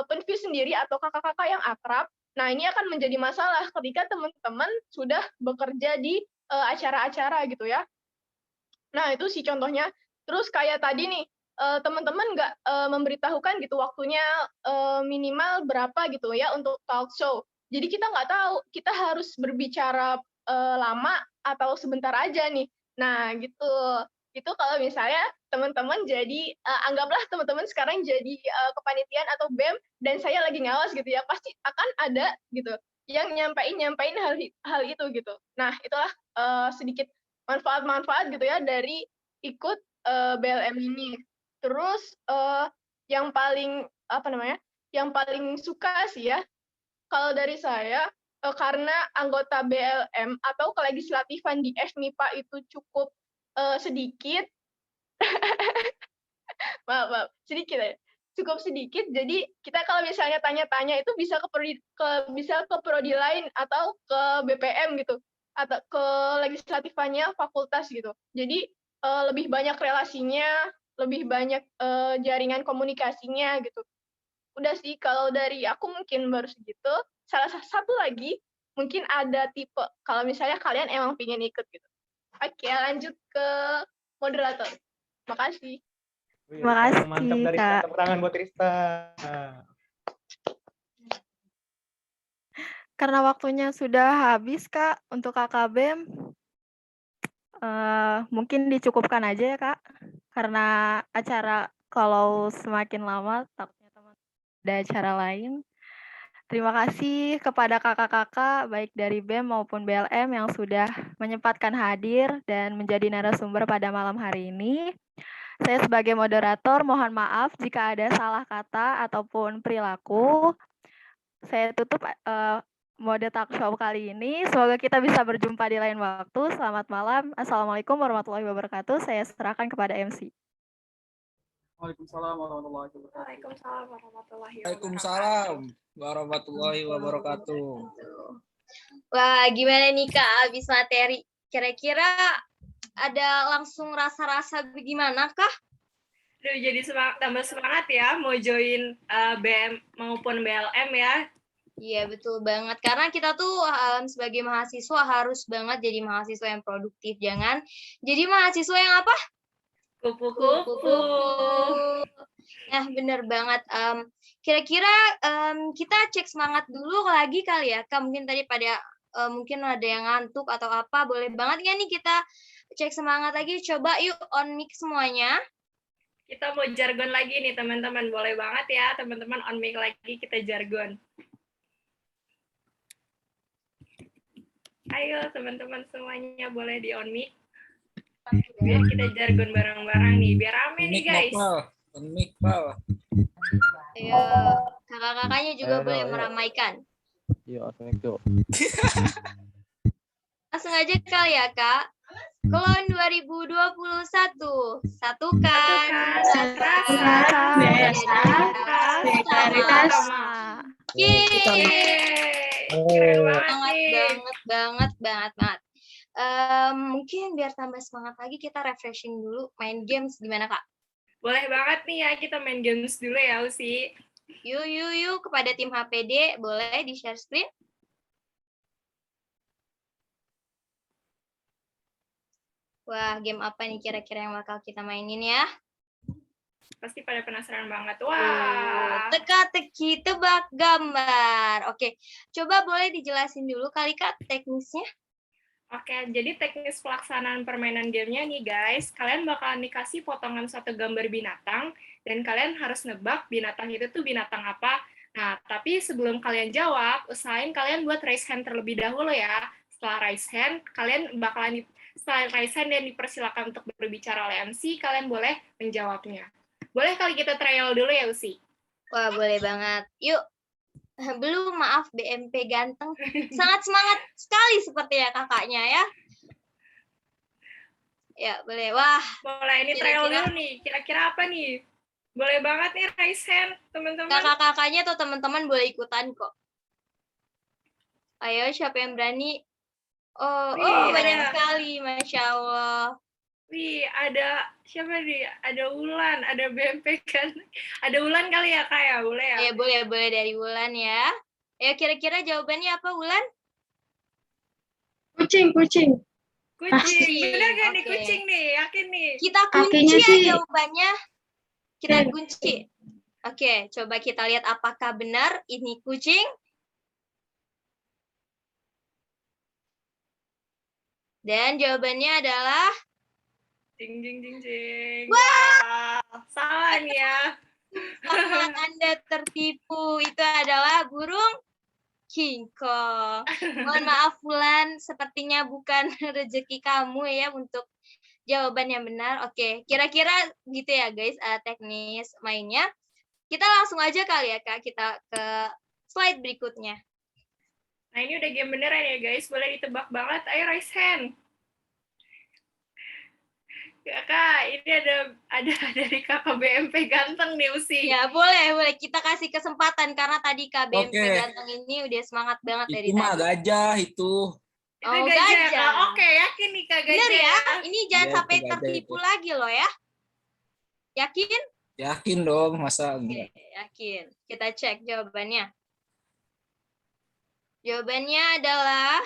penvis sendiri atau kakak-kakak yang akrab, nah ini akan menjadi masalah ketika teman-teman sudah bekerja di acara-acara gitu ya. Nah, itu sih contohnya. Terus kayak tadi nih, teman-teman nggak memberitahukan gitu waktunya minimal berapa gitu ya untuk talk show. Jadi kita nggak tahu, kita harus berbicara lama atau sebentar aja nih. Nah, gitu. Itu kalau misalnya teman-teman jadi anggaplah teman-teman sekarang jadi kepanitiaan atau BEM dan saya lagi ngawas gitu ya, pasti akan ada gitu yang nyampein hal itu gitu. Nah, itulah sedikit manfaat-manfaat gitu ya dari ikut BLM ini. Terus yang paling yang paling suka sih ya kalau dari saya karena anggota BLM atau kelegislatifan di FMIPA itu cukup sedikit, maaf, sedikit ya, cukup sedikit. Jadi kita kalau misalnya tanya-tanya itu bisa ke prodi lain atau ke BPM gitu, atau ke legislatifannya fakultas gitu. Jadi lebih banyak relasinya, lebih banyak jaringan komunikasinya gitu. Udah sih kalau dari aku mungkin baru segitu. Salah satu lagi mungkin ada tipe kalau misalnya kalian emang pingin ikut gitu. Oke, lanjut ke moderator. Makasih. Terima kasih, mantap dari Kak. tepuk tangan buat Rista. Karena waktunya sudah habis, Kak, untuk Kakak BEM. Mungkin dicukupkan aja ya, Kak. Karena acara kalau semakin lama takutnya teman ada acara lain. Terima kasih kepada kakak-kakak baik dari BEM maupun BLM yang sudah menyempatkan hadir dan menjadi narasumber pada malam hari ini. Saya sebagai moderator mohon maaf jika ada salah kata ataupun perilaku. Saya tutup mode talk show kali ini. Semoga kita bisa berjumpa di lain waktu. Selamat malam. Assalamualaikum warahmatullahi wabarakatuh. Saya serahkan kepada MC. Waalaikumsalam warahmatullahi wabarakatuh. Waalaikumsalam warahmatullahi wabarakatuh. Wah, gimana nih Kak habis materi? Kira-kira ada langsung rasa-rasa bagaimana kah? Duh, jadi tambah semangat ya mau join BM maupun BLM ya. Iya, betul banget. Karena kita tuh sebagai mahasiswa harus banget jadi mahasiswa yang produktif. Jangan jadi mahasiswa yang apa? Kupu-kupu. Nah, bener banget. Kira-kira kita cek semangat dulu lagi kali ya. Kak, mungkin tadi pada mungkin ada yang ngantuk atau apa. Boleh banget nggak nih kita cek semangat lagi? Coba yuk on mic semuanya. Kita mau jargon lagi nih teman-teman. Boleh banget ya teman-teman on mic lagi kita jargon. Ayo teman-teman semuanya boleh di on mic. Biar kita jargon bareng-bareng nih. Biar rame nih guys. On mic, Pal. Ayo, kakak-kakaknya juga boleh meramaikan. Yuk, on mic tuh. Langsung aja kali ya, Kak. Klon 2021. Satukan rasa solidaritas. Keren banget. Mungkin biar tambah semangat lagi kita refreshing dulu main games gimana Kak? Boleh banget nih ya kita main games dulu ya Usi. Yuk kepada tim HPD boleh di share screen. Wah, game apa nih kira-kira yang bakal kita mainin ya? Pasti pada penasaran banget. Wah. Teka-teki tebak gambar. Oke, coba boleh dijelasin dulu kali Kak teknisnya? Oke, jadi teknis pelaksanaan permainan gamenya nih guys, kalian bakalan dikasih potongan satu gambar binatang, dan kalian harus nebak binatang itu tuh binatang apa. Nah, tapi sebelum kalian jawab, usahain kalian buat raise hand terlebih dahulu ya. Setelah raise hand, kalian bakalan setelah raise hand dan dipersilakan untuk berbicara oleh MC, kalian boleh menjawabnya. Boleh kali kita trial dulu ya, Usi? Wah, boleh banget. Yuk. Belum, maaf BMP ganteng. Sangat semangat sekali sepertinya kakaknya ya. Ya, boleh. Wah. Boleh, ini trial dulu nih. Kira-kira apa nih? Boleh banget nih raise hand, teman-teman. Kakak-kakaknya atau teman-teman boleh ikutan kok. Ayo, siapa yang berani? Oh, banyak sekali. Masya Allah. Wih, ada siapa nih? Ada Wulan, ada BMP kan? Ada Wulan kali ya, Kak ya? Boleh ya? Iya, boleh dari Wulan ya. Ya, kira-kira jawabannya apa, Wulan? Kucing. Bener gak nih kucing nih? Yakin nih? Kita kunci ya jawabannya. Kita kunci. Oke, coba kita lihat apakah benar ini kucing. Dan jawabannya adalah Jing jing jing jing. Wah! Salah nih ya. Anda tertipu. Itu adalah burung King Kong. Mohon maaf Wulan, sepertinya bukan rezeki kamu ya untuk jawaban yang benar. Oke, kira-kira gitu ya guys teknis mainnya. Kita langsung aja kali ya Kak, kita ke slide berikutnya. Nah ini udah game beneran ya guys, boleh ditebak banget. Ayo raise hand. Ya Kak, ini ada dari kakak BMP ganteng nih Usi. Ya boleh kita kasih kesempatan karena tadi KBMP Oke. ganteng ini udah semangat banget dari Itu mah tadi. gajah itu. Itu Oh, gajah. gajah. Kak. Oke, yakin nih Kak gajah. Bener ya, ini jangan Iya, sampai itu gajah tertipu itu. lagi loh ya. Yakin? Yakin dong, masa enggak? Yakin. Kita cek jawabannya. Jawabannya adalah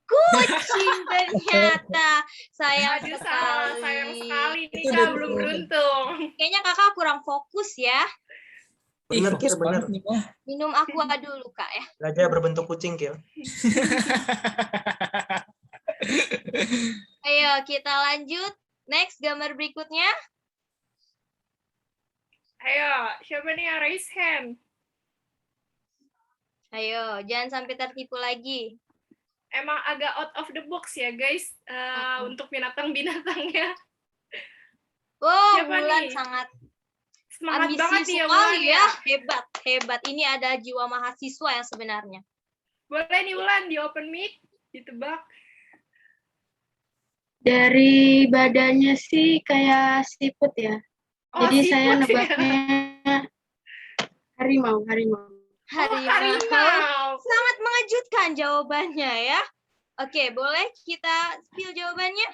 kucing ternyata. Sayang Aduh, sekali. salah, sayang sekali. Ini Itu Kak udah belum betul. beruntung. Kayaknya kakak kurang fokus ya. Bener, Kil, bener. nih, Mah. Minum aqua dulu kak ya. Gajah berbentuk kucing, Kil. Ayo kita lanjut. Next gambar berikutnya. Ayo, siapa nih yang raise hand? Ayo, jangan sampai tertipu lagi. Emang agak out of the box ya guys, untuk binatang-binatangnya. Wow, Siapa Wulan nih? sangat Semangat ambisius banget nih ya sekali Wulan ya. Hebat. Ini ada jiwa mahasiswa yang sebenarnya. Boleh nih Wulan di open mic, ditebak. Dari badannya sih kayak siput ya. Oh, Jadi saya siput ya. nebaknya harimau. Harimau. Sangat mengejutkan jawabannya ya. Oke, boleh kita spill jawabannya?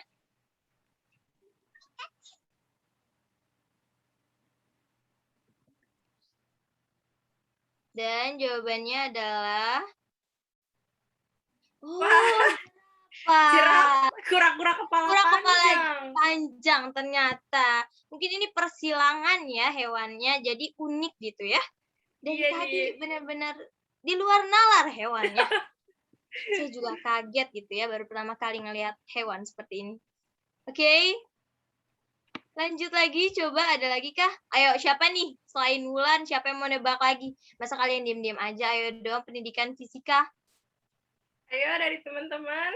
Dan jawabannya adalah Kura-kura kepala panjang ternyata. Mungkin ini persilangan ya hewannya, jadi unik gitu ya. Dan Iya tadi nih. benar-benar di luar nalar hewannya. Saya juga kaget gitu ya, baru pertama kali ngelihat hewan seperti ini. Oke. Lanjut lagi, coba ada lagi kah? Ayo, siapa nih? Selain Wulan, siapa yang mau nebak lagi? Masa kalian diam-diam aja? Ayo dong, pendidikan fisika. Ayo dari teman-teman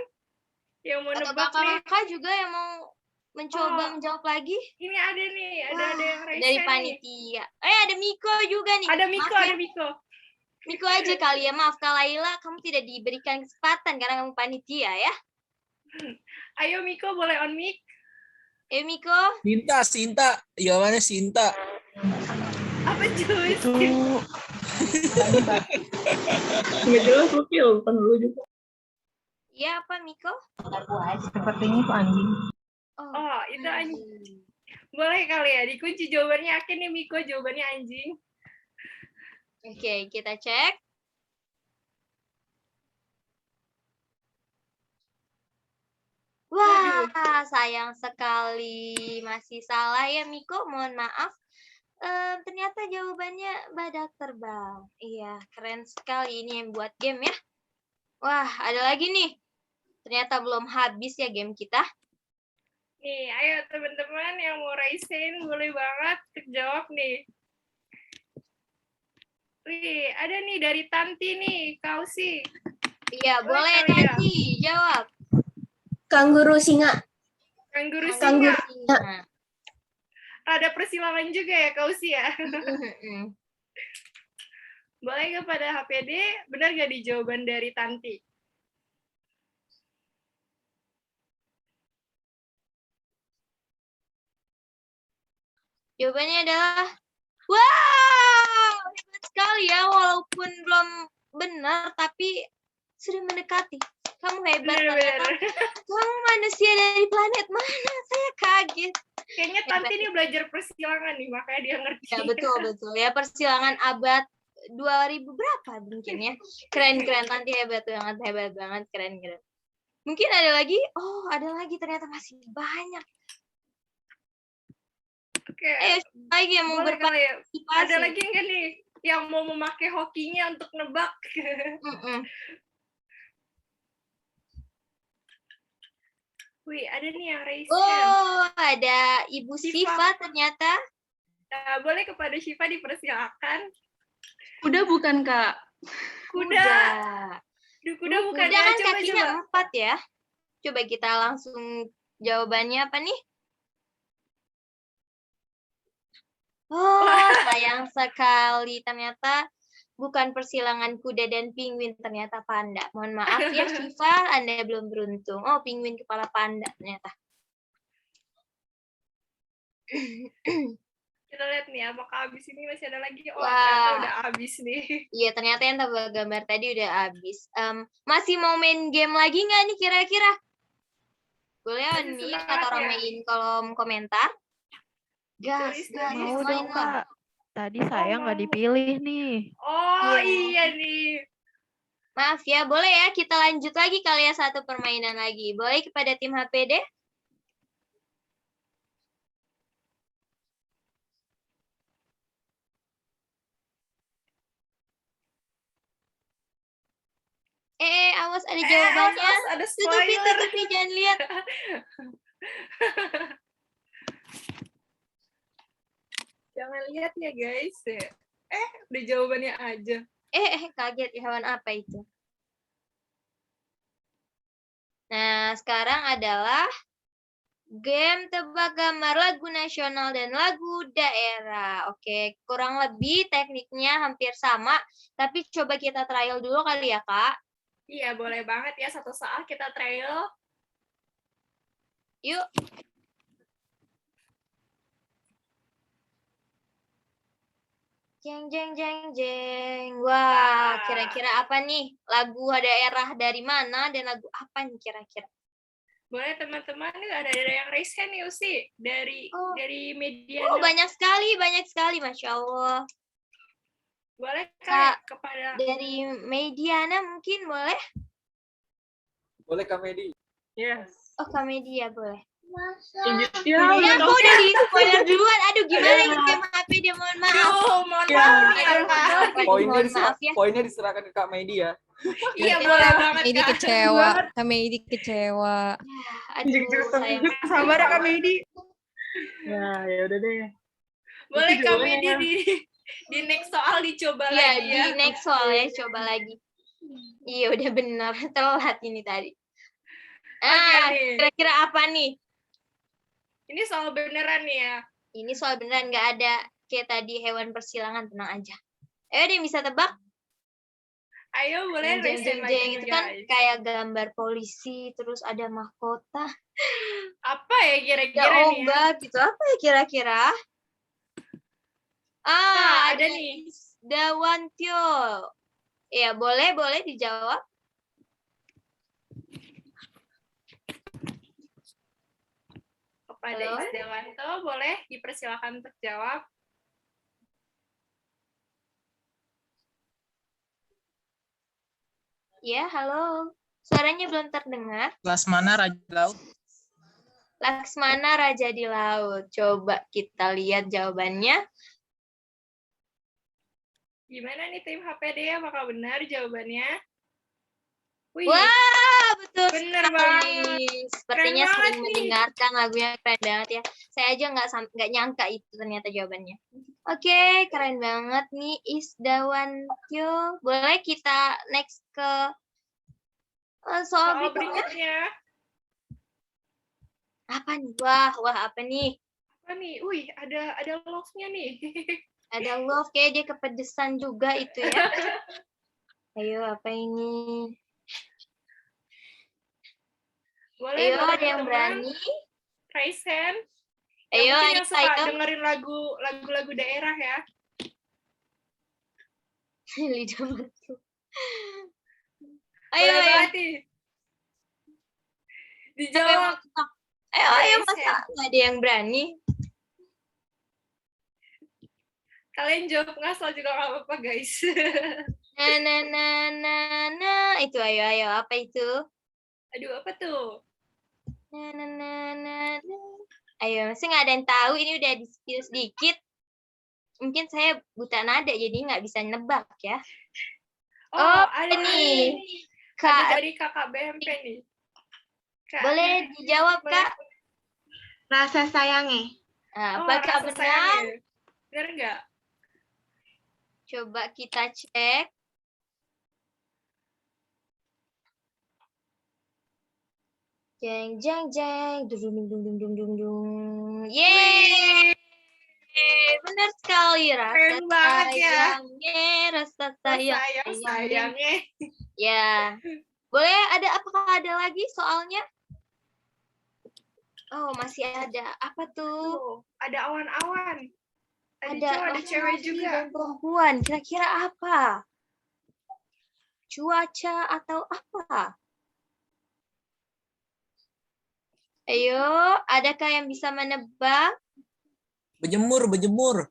yang mau Atau nebak nih. kakak juga yang mau mencoba menjawab lagi? Ini ada nih, ada yang raise dari hand nih. panitia. Ada Miko juga nih. Ada Miko, Maaf ya. ada Miko. Miko aja kali ya, maaf Kak Laila, kamu tidak diberikan kesempatan karena kamu panitia ya. Ayo Miko, boleh on mic. Miko. Sinta. Jawabannya Sinta. Apa cuy? Itu nggak jelas lu Kil, bukan lu juga. Iya apa Miko? Sepertinya itu anjing. Oh, itu anjing. Boleh kali ya, dikunci jawabannya. Yakin nih Miko jawabannya anjing. Oke, kita cek. Wah, sayang sekali. Masih salah ya Miko, mohon maaf. Ternyata jawabannya badak terbang. Iya, keren sekali ini yang buat game ya. Wah, ada lagi nih. Ternyata belum habis ya game kita. Nih, ayo teman-teman yang mau raise hand, boleh banget jawab nih. Wih, ada nih dari Tanti nih, Kausi. Iya, boleh Tanti, jawab. Kanguru singa. Kanguru singa. Ada persilangan juga ya, Kausi ya. Boleh kepada HPD, benar nggak di jawaban dari Tanti? Jawabannya adalah, wow, hebat sekali ya, walaupun belum benar, tapi sudah mendekati. Kamu hebat ternyata. Kamu manusia dari planet mana? Saya kaget. Kayaknya Tanti ini belajar persilangan nih, makanya dia ngerti. Ya, betul. Ya, persilangan abad 2000 berapa mungkin ya. Keren, Tanti hebat banget, keren. Mungkin ada lagi? Oh, ada lagi, ternyata masih banyak. Oke. Ayo, lagi yang mau berpartisipasi. Ada lagi nggak nih yang mau memakai hokinya untuk nebak? Wih, ada nih yang raise hand. Oh, ada Ibu Siva ternyata. Nah, boleh kepada Syifa dipersilakan. Kuda bukan, Kak? Kuda. Duh, kuda bukan Kuda ya. kan Coba, kakinya coba. 4 ya. Coba kita langsung jawabannya apa nih? Oh, sayang sekali. Ternyata bukan persilangan kuda dan penguin, ternyata panda. Mohon maaf ya, Syifa, Anda belum beruntung. Oh, penguin kepala panda ternyata. Kita lihat nih, apakah habis ini masih ada lagi? Oh, Wah. ternyata udah habis nih. Iya, ternyata yang tebak gambar tadi udah habis. Masih mau main game lagi nggak nih kira-kira? Boleh nih kata ramein kolom komentar. Gas, Mau main dong, lah. Kak. Tadi saya nggak dipilih nih. Oh, iya nih. Maaf ya, boleh ya kita lanjut lagi kali ya satu permainan lagi. Boleh kepada tim HPD? Awas ada jawabannya. Awas, ada Tutupi, spoiler. jangan lihat. Jangan lihat ya, guys. Udah jawabannya aja. Kaget ya, hewan apa itu? Nah, sekarang adalah game tebak gambar lagu nasional dan lagu daerah. Oke, kurang lebih tekniknya hampir sama, tapi coba kita trial dulu kali ya, Kak. Iya, boleh banget ya. Satu saat kita trial. Yuk. Jeng, jeng, jeng, jeng. Wah, kira-kira apa nih? Lagu daerah dari mana dan lagu apa nih kira-kira? Boleh teman-teman, ada yang raise hand nih, Usi. Dari media. Oh, banyak sekali. Masya Allah. Boleh Kak, kepada dari Mediana mungkin boleh? Boleh Kak Medi. Yes. Oh, Kak Media boleh. Ya, aku udah di spoiler duluan. Aduh, gimana ini tim HP dia, mohon maaf. Mohon maaf nih ya, Kak. Poinnya diserahkan ke Kak Medi ya. Iya, boleh banget, Medi Kak. kecewa. Kak Medi kecewa. Aduh, sayang. Sabar ya, Kak Medi. Ya udah deh. Boleh Kak Medi di next soal dicoba lagi ya. Di next soal ya, coba lagi. Iya, udah benar. Telat ini tadi. Kira-kira apa nih? Ini soal beneran nih ya. Ini soal beneran, nggak ada kayak tadi hewan persilangan, tenang aja. Ayo deh, bisa tebak? Ayo, boleh raise hand lagi, itu kan kayak gambar polisi, terus ada mahkota. Apa ya kira-kira nih? Obat gitu, apa ya kira-kira? Ada nih. Dawantyo. Ya, boleh dijawab. Kepada Isdewanto, boleh dipersilakan untuk jawab. Ya, halo. Suaranya belum terdengar. Laksmana Raja di Laut. Laksmana Raja di Laut. Coba kita lihat jawabannya. Gimana nih tim HPD, apakah benar jawabannya? Wih. Wah, betul bener sekali. banget. Sepertinya keren sering banget mendengarkan lagunya, keren banget ya. Saya aja nggak nyangka itu ternyata jawabannya. Oke, keren banget nih Isdawantyo. Boleh kita next ke soal berikutnya? Apa nih? Wah, apa nih? Apa nih? Wih, ada love-nya nih. Ada love, kayak dia kepedesan juga itu ya. Ayo, apa ini? Boleh, ayo, ada yang berani? Raise hand. Ayo, yang suka dengerin lagu-lagu daerah ya. Lidah batu. Ayo. Dijawab. Ayo, masa nggak ada yang berani? Kalian jawab ngasal juga nggak apa-apa, guys. Nah, itu ayo, apa itu? Aduh, apa tuh? Ayo, masih nggak ada yang tahu, ini udah di-spill sedikit. Mungkin saya buta nada, jadi nggak bisa nebak ya. Oh, ada nih. Kak, dari kakak BMP nih. Boleh dijawab, Kak? Rasa sayangnya. Apakah rasa benar? sayangnya. Benar nggak? Coba kita cek. Jeng jeng jeng, dung dung dung dung dung dung. Yeay! Benar sekali, rasa Keren banget ya. sayangnya, rasa Sayangnya. Ya. Boleh apakah ada lagi soalnya? Oh, masih ada. Apa tuh? Ada awan-awan. Ada Ada cowok, ada cewek laki-laki juga. dan perempuan. Kira-kira apa? Cuaca atau apa? Ayo, adakah yang bisa menebak? Berjemur. Berjemur.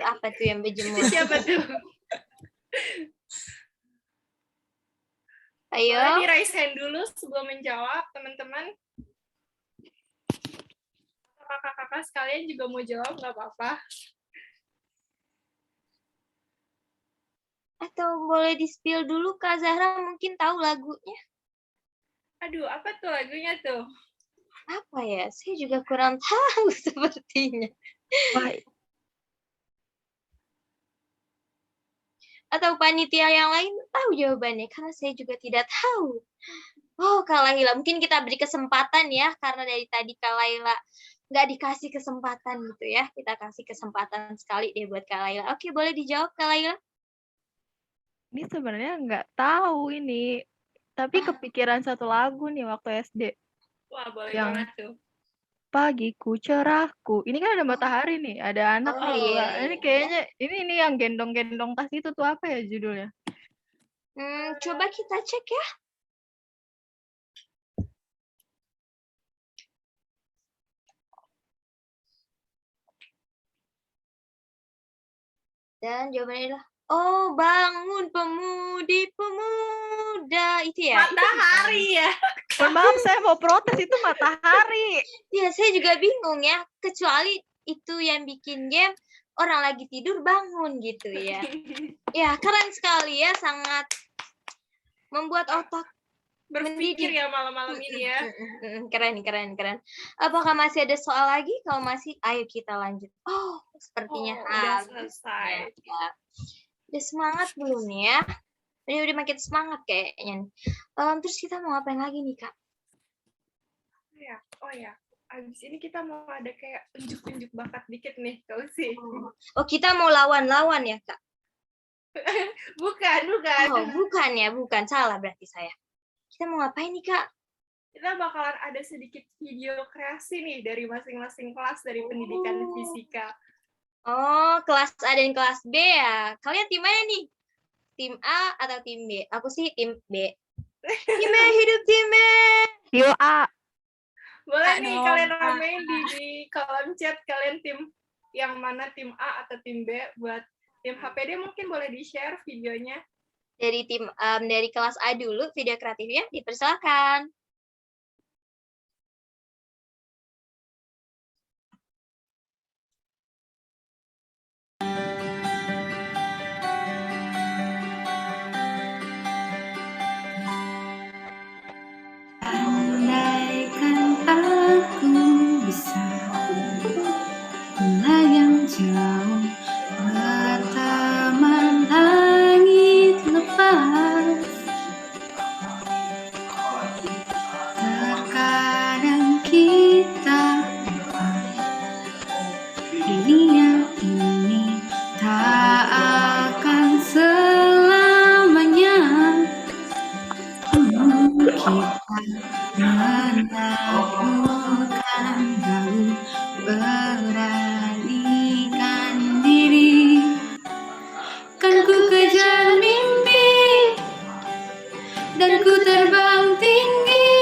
Apa tuh yang berjemur? Siapa tuh? Ayo. Boleh di raise hand dulu sebelum menjawab, teman-teman. Kakak-kakak sekalian juga mau jawab, nggak apa-apa. Atau boleh di-spill dulu, Kak Zahra mungkin tahu lagunya. Aduh, apa tuh lagunya tuh? Apa ya? Saya juga kurang tahu sepertinya. Atau panitia yang lain tahu jawabannya, karena saya juga tidak tahu. Oh, Kak Laila, mungkin kita beri kesempatan ya, karena dari tadi Kak Laila nggak dikasih kesempatan gitu ya. Kita kasih kesempatan sekali deh buat Kak Laila. Oke, boleh dijawab Kak Laila? Ini sebenarnya nggak tahu ini, tapi kepikiran satu lagu nih waktu SD. Wah, boleh Yang banget tuh. Pagiku cerahku. Ini kan ada matahari nih, ada anak Oh, nih. iya, Lah, ini kayaknya ini yang gendong-gendong tas itu tuh apa ya judulnya? Coba kita cek ya. Dan jawabannya adalah, oh bangun pemuda itu ya. Matahari ya. Mohon maaf, saya mau protes, itu matahari. Ya, saya juga bingung ya. Kecuali itu yang bikin game orang lagi tidur bangun gitu ya. Ya, keren sekali ya, sangat membuat otak berpikir ya malam-malam ini ya. Keren. Apakah masih ada soal lagi? Kalau masih, ayo kita lanjut. Oh, sepertinya udah selesai. Ya. Udah semangat belum nih ya? Udah makin semangat kayaknya. Terus kita mau ngapain lagi nih, Kak? Oh ya. Abis ini kita mau ada kayak unjuk-unjuk bakat dikit nih, kau sih. Oh, kita mau lawan-lawan ya, Kak? Bukan. Oh, bukan. Salah berarti saya. Kita mau ngapain nih, Kak? Kita bakalan ada sedikit video kreasi nih dari masing-masing kelas dari pendidikan fisika. Oh, kelas A dan kelas B ya. Kalian tim mana nih? Tim A atau tim B? Aku sih tim B. Tim B, hidup tim B. Tim A. Boleh nih kalian ramein di kolom chat kalian tim yang mana, tim A atau tim B. Buat tim HPD mungkin boleh di-share videonya. Dari dari kelas A dulu video kreatifnya, dipersilakan. Andaikan aku bisa melayang jauh bertaman langit lepas, terkadang kita dunia ini tak akan selamanya. Kita menaklukkan lalu beranikan diri, kan ku kejar mimpi dan ku terbang tinggi,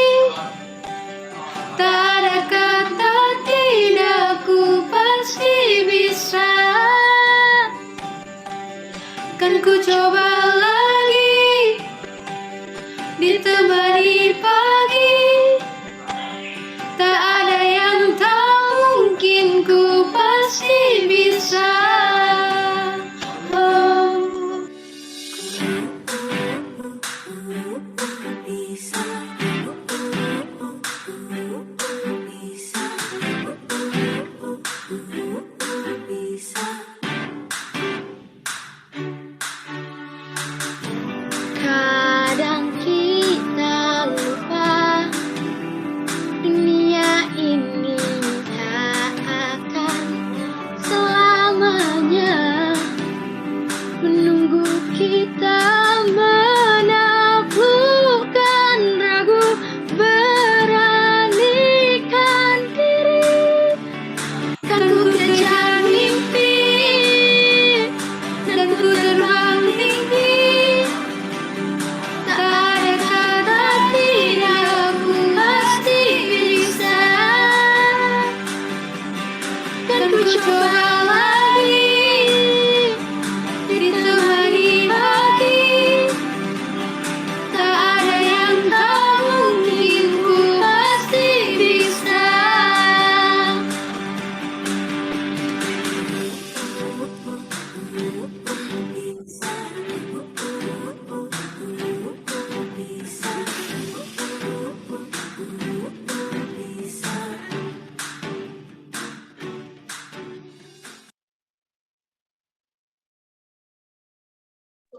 tak ada kata tidak, ku pasti bisa, kan ku coba lagi ditemani pagi, tak ada yang tak mungkin, ku pasti bisa. Oh. Bisa.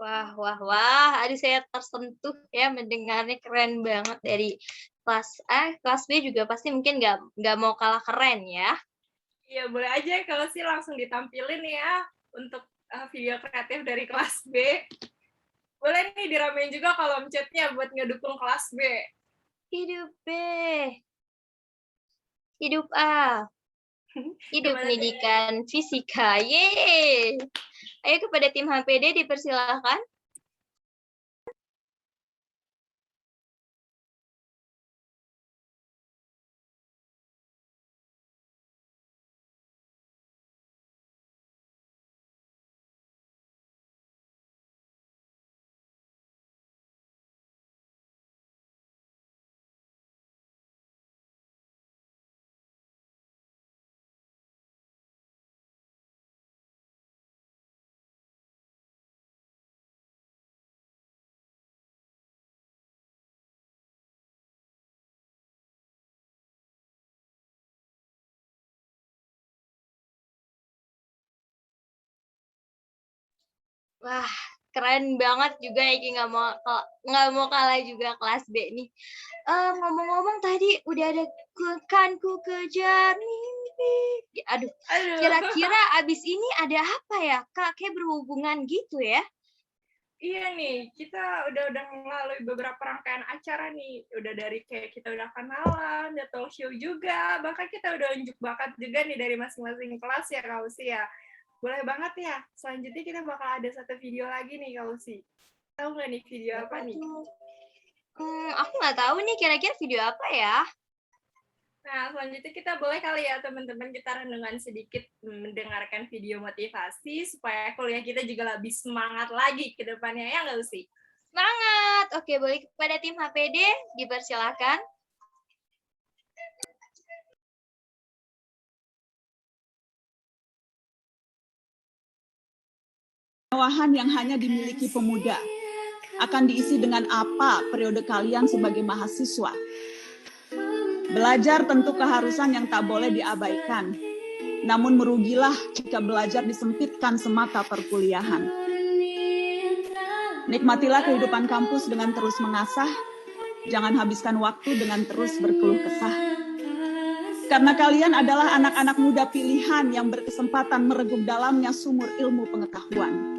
Wah, wah, wah. Aduh, saya tersentuh ya mendengarnya, keren banget dari kelas B juga pasti mungkin nggak mau kalah keren ya. Iya, boleh aja kalau sih langsung ditampilin ya untuk video kreatif dari kelas B. Boleh nih diramein juga kolom chatnya buat ngedukung kelas B. Hidup B. Hidup A. Hidup pendidikan fisika. Yeay. Ayo kepada tim HPD dipersilahkan. Wah, keren banget juga ya, Ki, nggak mau kalah juga kelas B nih. Ngomong-ngomong tadi udah ada kan ku kejar mimpi. Aduh, kira-kira abis ini ada apa ya, Kak? Kayak berhubungan gitu ya? Iya nih, kita udah melalui beberapa rangkaian acara nih. Udah dari kayak kita udah kenalan, udah talk show juga, bahkan kita udah unjuk bakat juga nih dari masing-masing kelas ya, Kak Usi ya. Boleh banget ya, selanjutnya kita bakal ada satu video lagi nih, Kak Usi. Tahu nggak nih video apa nih? Aku nggak tahu nih, kira-kira video apa ya? Nah, selanjutnya kita boleh kali ya teman-teman kita renungan sedikit mendengarkan video motivasi supaya kuliah kita juga lebih semangat lagi ke depannya, ya nggak sih? Semangat! Oke, boleh kepada tim HPD dipersilakan. Kemewahan yang hanya dimiliki pemuda akan diisi dengan apa periode kalian sebagai mahasiswa. Belajar tentu keharusan yang tak boleh diabaikan, namun merugilah jika belajar disempitkan semata perkuliahan. Nikmatilah kehidupan kampus dengan terus mengasah, jangan habiskan waktu dengan terus berkeluh kesah. Karena kalian adalah anak-anak muda pilihan yang berkesempatan meregup dalamnya sumur ilmu pengetahuan.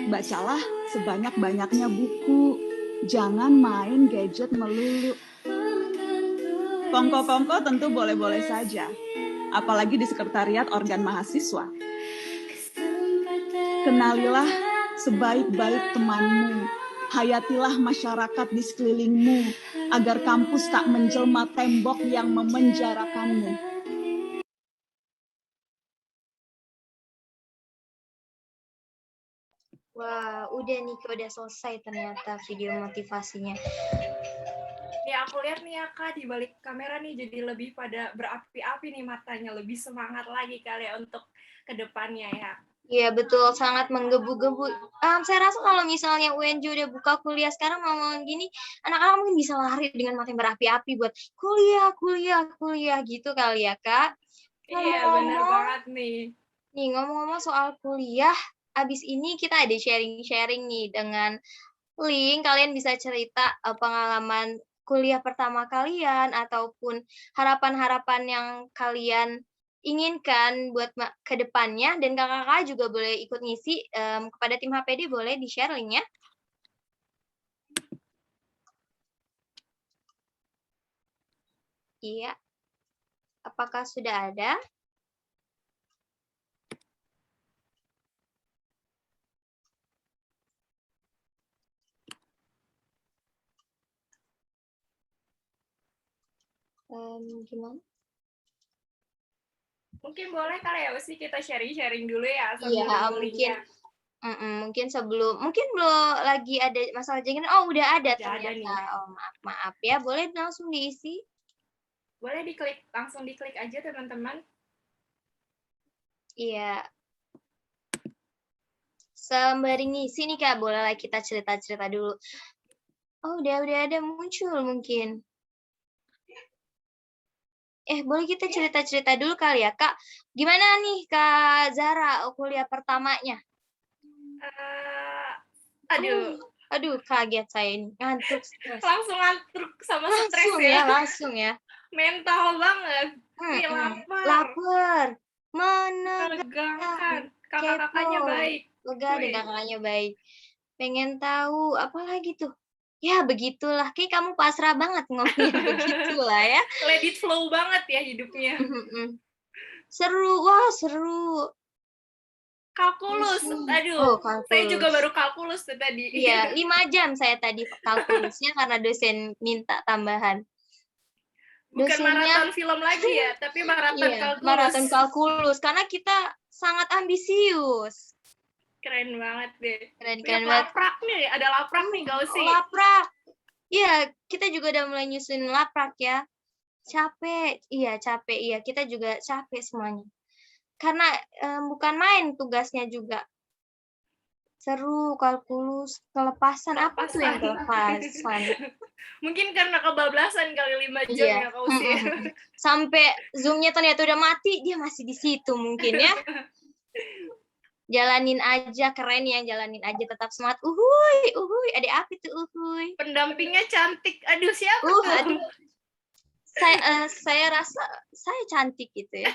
Bacalah sebanyak-banyaknya buku, jangan main gadget melulu. Kongko-kongko tentu boleh-boleh saja, apalagi di sekretariat organ mahasiswa. Kenalilah sebaik-baik temanmu, hayatilah masyarakat di sekelilingmu, agar kampus tak menjelma tembok yang memenjarakanmu. Wah, udah nih, udah selesai ternyata video motivasinya. Nih aku lihat nih ya Kak, di balik kamera nih jadi lebih pada berapi-api nih matanya, lebih semangat lagi kali ya untuk kedepannya ya. Iya betul, sangat menggebu-gebu. Saya rasa kalau misalnya UNJ udah buka kuliah sekarang mau gini, anak-anak mungkin bisa lari dengan mata yang berapi-api buat kuliah gitu kali ya Kak. Iya benar banget nih. Nih ngomong-ngomong soal kuliah, abis ini kita ada sharing-sharing nih dengan link, kalian bisa cerita pengalaman kuliah pertama kalian ataupun harapan-harapan yang kalian inginkan buat ke depannya, dan kakak-kakak juga boleh ikut ngisi kepada tim HPD, boleh di-share linknya. Iya. Apakah sudah ada? Gimana? Mungkin boleh kali ya Usi kita sharing-sharing dulu ya. Iya, mungkin mungkin belum lagi ada masalah jaringan. Oh, udah ada ternyata. Nih. Oh, maaf ya. Boleh langsung diisi? Boleh langsung diklik aja teman-teman. Iya. Sembari ngisi nih Kak, bolehlah kita cerita-cerita dulu. Oh, udah ada muncul mungkin. Boleh kita cerita-cerita dulu kali ya, Kak. Gimana nih Kak Zara kuliah pertamanya? Aduh, Aduh, kaget saya ini. Ngantuk, stres. langsung ngantuk sama stres Langsung ya. ya, langsung ya. Mental banget. Nih, lapar. Lapar. Menegangkan. Kakak-kakaknya Kepo. baik. Lega dan Wih. kakaknya baik. Pengen tahu apa lagi tuh? Ya begitulah. Kayak kamu pasrah banget ngomongnya begitulah ya. Let it flow banget ya hidupnya. Seru, wah seru. Kalkulus, aduh. Oh, kalkulus. Saya juga baru kalkulus tuh tadi. Iya, 5 jam saya tadi kalkulusnya karena dosen minta tambahan. Bukan Dosennya, maraton film lagi ya, tapi maraton iya, kalkulus. maraton kalkulus karena kita sangat ambisius. Keren banget deh. Keren banget. Laprak nih, ada laprak nih gak sih? Laprak. Iya, kita juga udah mulai nyusun laprak ya. Capek, iya capek, iya kita juga capek semuanya. Karena bukan main tugasnya juga. Seru, kalkulus, kelepasan. Apa tuh yang kelepasan? Mungkin karena kebablasan kali 5 jam ya kau sih. Sampai Zoom-nya ternyata udah mati, dia masih di situ mungkin ya. Jalanin aja, keren ya, jalanin aja tetap semangat. Uhuy, adik apa tuh uhuy? Pendampingnya cantik. Aduh, siapa tuh? Aduh. Saya rasa saya cantik gitu ya.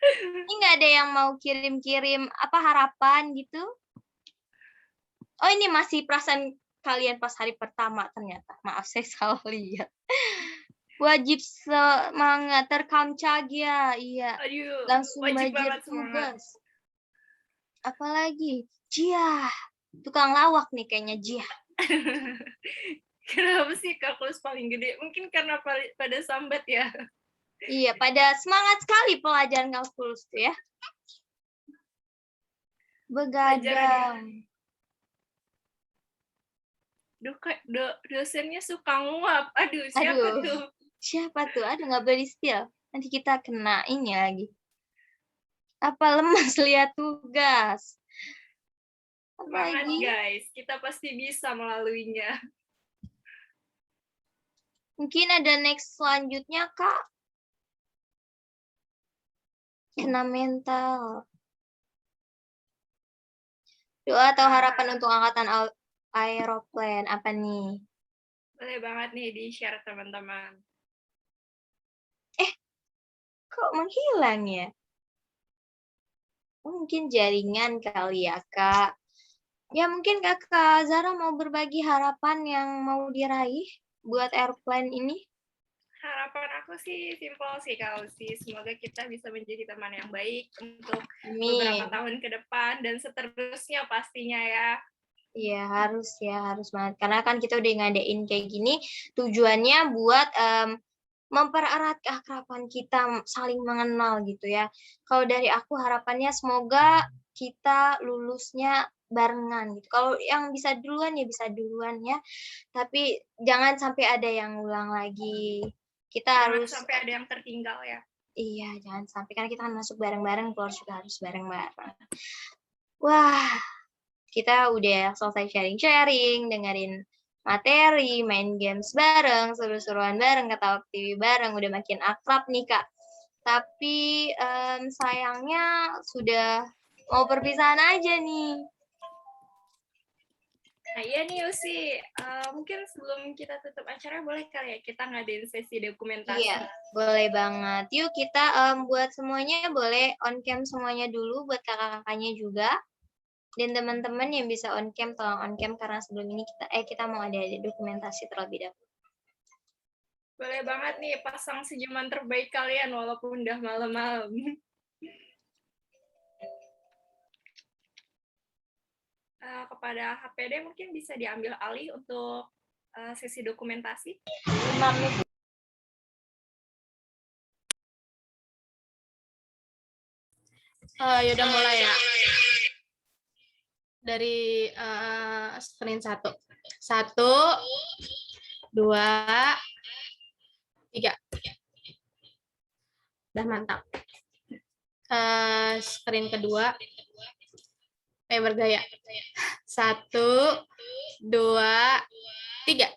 Ini nggak ada yang mau kirim-kirim apa harapan gitu? Oh, ini masih perasaan kalian pas hari pertama ternyata. Maaf, saya salah lihat. Wajib semangat, terekam Cagya. Iya. Aduh, langsung wajib belajar banget semangat. tugas. Apalagi? Jiah. Tukang lawak nih kayaknya Jiah. Kenapa sih kalkulus paling gede? Mungkin karena pada sambat ya. Iya, pada semangat sekali pelajaran kalkulus tuh ya. Begadang. Dosennya suka nguap. Aduh, siapa tuh? Siapa tuh? Aduh, nggak boleh spill. Nanti kita kena ini lagi. Apa lemas lihat tugas? Semangat guys, kita pasti bisa melaluinya. Mungkin ada next selanjutnya, Kak. Kena mental. Doa atau harapan untuk angkatan aeroplane apa nih? Boleh banget nih di-share teman-teman. Kok menghilang ya? Mungkin jaringan kali ya, Kak. Ya mungkin Kakak Zara mau berbagi harapan yang mau diraih buat airplane ini. Harapan aku sih simpel sih kalau sih. Semoga kita bisa menjadi teman yang baik untuk beberapa tahun ke depan dan seterusnya pastinya ya. Iya, harus banget. Karena kan kita udah ngadain kayak gini, tujuannya buat mempererat keakraban kita, saling mengenal gitu ya. Kalau dari aku harapannya semoga kita lulusnya barengan gitu. Kalau yang bisa duluan ya bisa duluan ya. Tapi jangan sampai ada yang ulang lagi. Kita harus sampai ada yang tertinggal ya. Iya, jangan sampai karena kita kan masuk bareng-bareng, keluar juga harus bareng-bareng. Wah, kita udah selesai sharing-sharing, dengerin materi, main games bareng, seru-seruan bareng, ketawa TV bareng, udah makin akrab nih, Kak. Tapi sayangnya sudah mau perpisahan aja nih. Nah iya nih Usi, mungkin sebelum kita tutup acara boleh kali ya kita ngadain sesi dokumentasi. Iya, boleh banget. Yuk kita buat semuanya boleh on cam semuanya dulu buat kakak-kakaknya juga. Dan teman-teman yang bisa on cam tolong on cam karena sebelum ini kita mau ada dokumentasi terlebih dahulu. Boleh banget nih pasang senyuman terbaik kalian walaupun udah malam-malam. Kepada HPD mungkin bisa diambil alih untuk sesi dokumentasi. 5 menit. Yaudah mulai ya. Dari screen 1. 1, 2, 3. Udah mantap. Screen kedua. Bergaya. 1, 2, 3.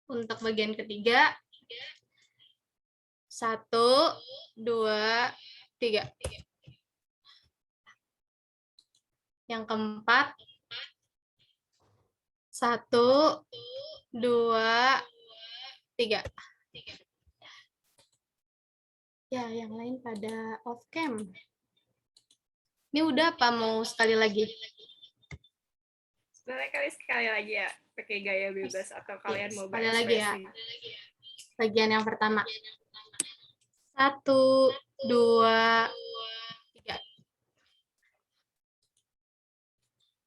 Untuk bagian ketiga. 1, 2, 3. Yang keempat. 1, 2, 3. Ya, yang lain pada off cam. Ini udah apa mau sekali lagi? Boleh kali sekali lagi ya, pakai gaya bebas atau kalian mau Sekali lagi ya. berekspresi? Bagian yang pertama. 1, 2, 3.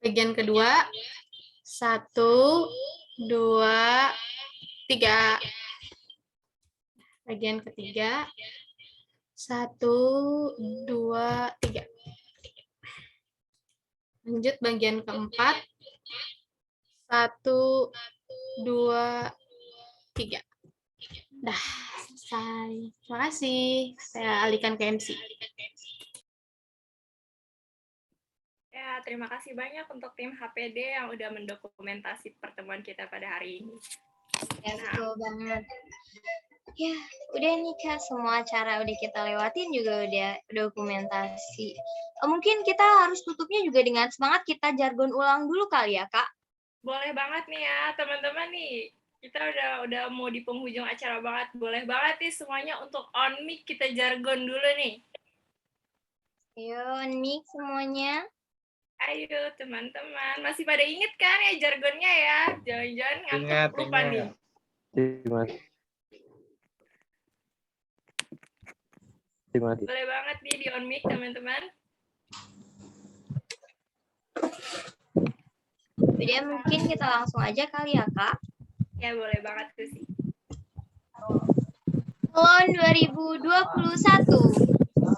Bagian kedua. 1, 2, 3. Bagian ketiga. 1, 2, 3. Lanjut bagian keempat. 1, 2, 3. Dah, selesai. Terima kasih. Saya alihkan ke MC. Ya, terima kasih banyak untuk tim HPD yang udah mendokumentasi pertemuan kita pada hari ini. Ya, betul banget. Ya, udah nih Kak, semua acara udah kita lewatin juga udah dokumentasi. Mungkin kita harus tutupnya juga dengan semangat kita jargon ulang dulu kali ya, Kak? Boleh banget nih ya, teman-teman nih. Kita udah mau di penghujung acara banget. Boleh banget nih semuanya untuk on mic kita jargon dulu nih. Ayo, on mic semuanya. Ayo teman-teman, masih pada inget kan ya jargonnya ya? Jangan-jangan ngantuk lupa nih. Boleh banget nih di on mic teman-teman. Udah mungkin kita langsung aja kali ya Kak? Ya boleh banget tuh sih. Tahun 2021.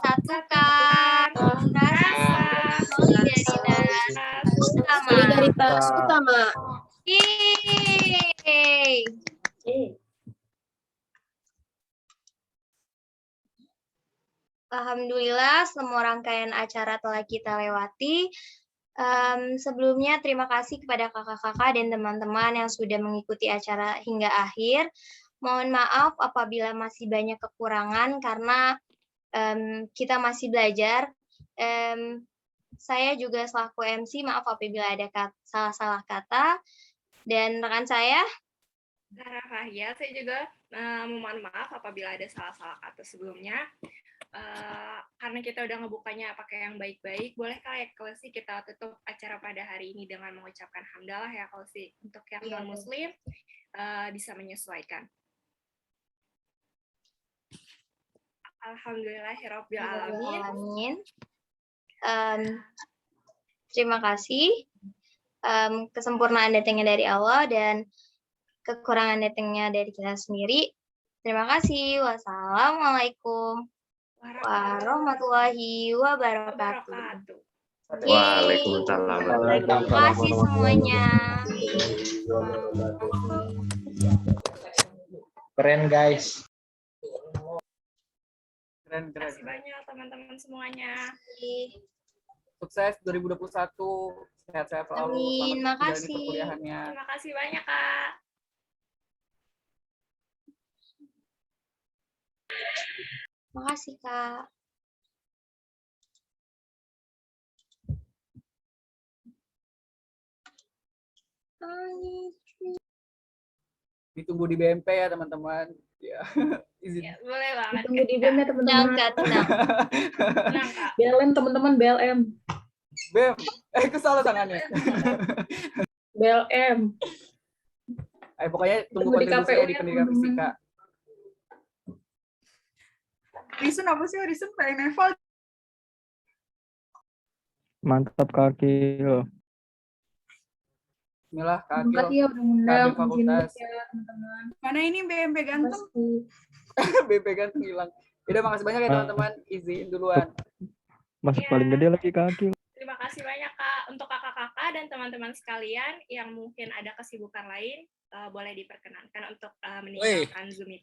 Satukan rasa solidaritas utama. Yeay. Alhamdulillah, semua rangkaian acara telah kita lewati. Sebelumnya, terima kasih kepada kakak-kakak dan teman-teman yang sudah mengikuti acara hingga akhir. Mohon maaf apabila masih banyak kekurangan karena kita masih belajar. Saya juga selaku MC, maaf apabila ada salah-salah kata. Dan rekan saya, Sarah Fahia, saya juga mohon maaf apabila ada salah-salah kata sebelumnya. Karena kita udah ngebukanya pakai yang baik-baik, boleh kali ya Kausi kita tutup acara pada hari ini dengan mengucapkan hamdalah ya Kausi. Untuk yang non-muslim bisa menyesuaikan. Alhamdulillahirabbil alamin. Terima kasih. Kesempurnaan datangnya dari Allah dan kekurangan datangnya dari kita sendiri. Terima kasih. Wassalamualaikum warahmatullahi wabarakatuh. Waalaikumsalam. Terima kasih semuanya. Keren guys. Terima kasih banyak teman-teman semuanya. Sukses 2021, sehat-sehat selalu. Amin, Selamat menjalani makasih. perkuliahannya. Terima kasih banyak Kak. Makasih Kak. Ditunggu di BMP ya teman-teman. Ya, izin. Ya, boleh banget. Tunggu di BEM ya teman-teman. Tenang, Kak. BLM teman-teman, BLM. BEM, kesalah tangannya. BLM. Pokoknya tunggu Tunggu di kontribusinya KPU di ya, pendidikan teman-teman. fisika. Risun apa sih? Risun PNFL. Mantap Kak Akil. Bismillah, Kak Terima kasih Akil. ya udah ngundang. Kadin Fakultas. Izin ya teman-teman. Mana ini BMP ganteng? BMP ganteng hilang. Udah makasih banyak ya teman-teman. Izin duluan. Masih Ya. paling gede lagi Kak Akil. Terima kasih banyak Kak untuk kakak-kakak dan teman-teman sekalian yang mungkin ada kesibukan lain, boleh diperkenankan untuk meninggalkan Zoom itu.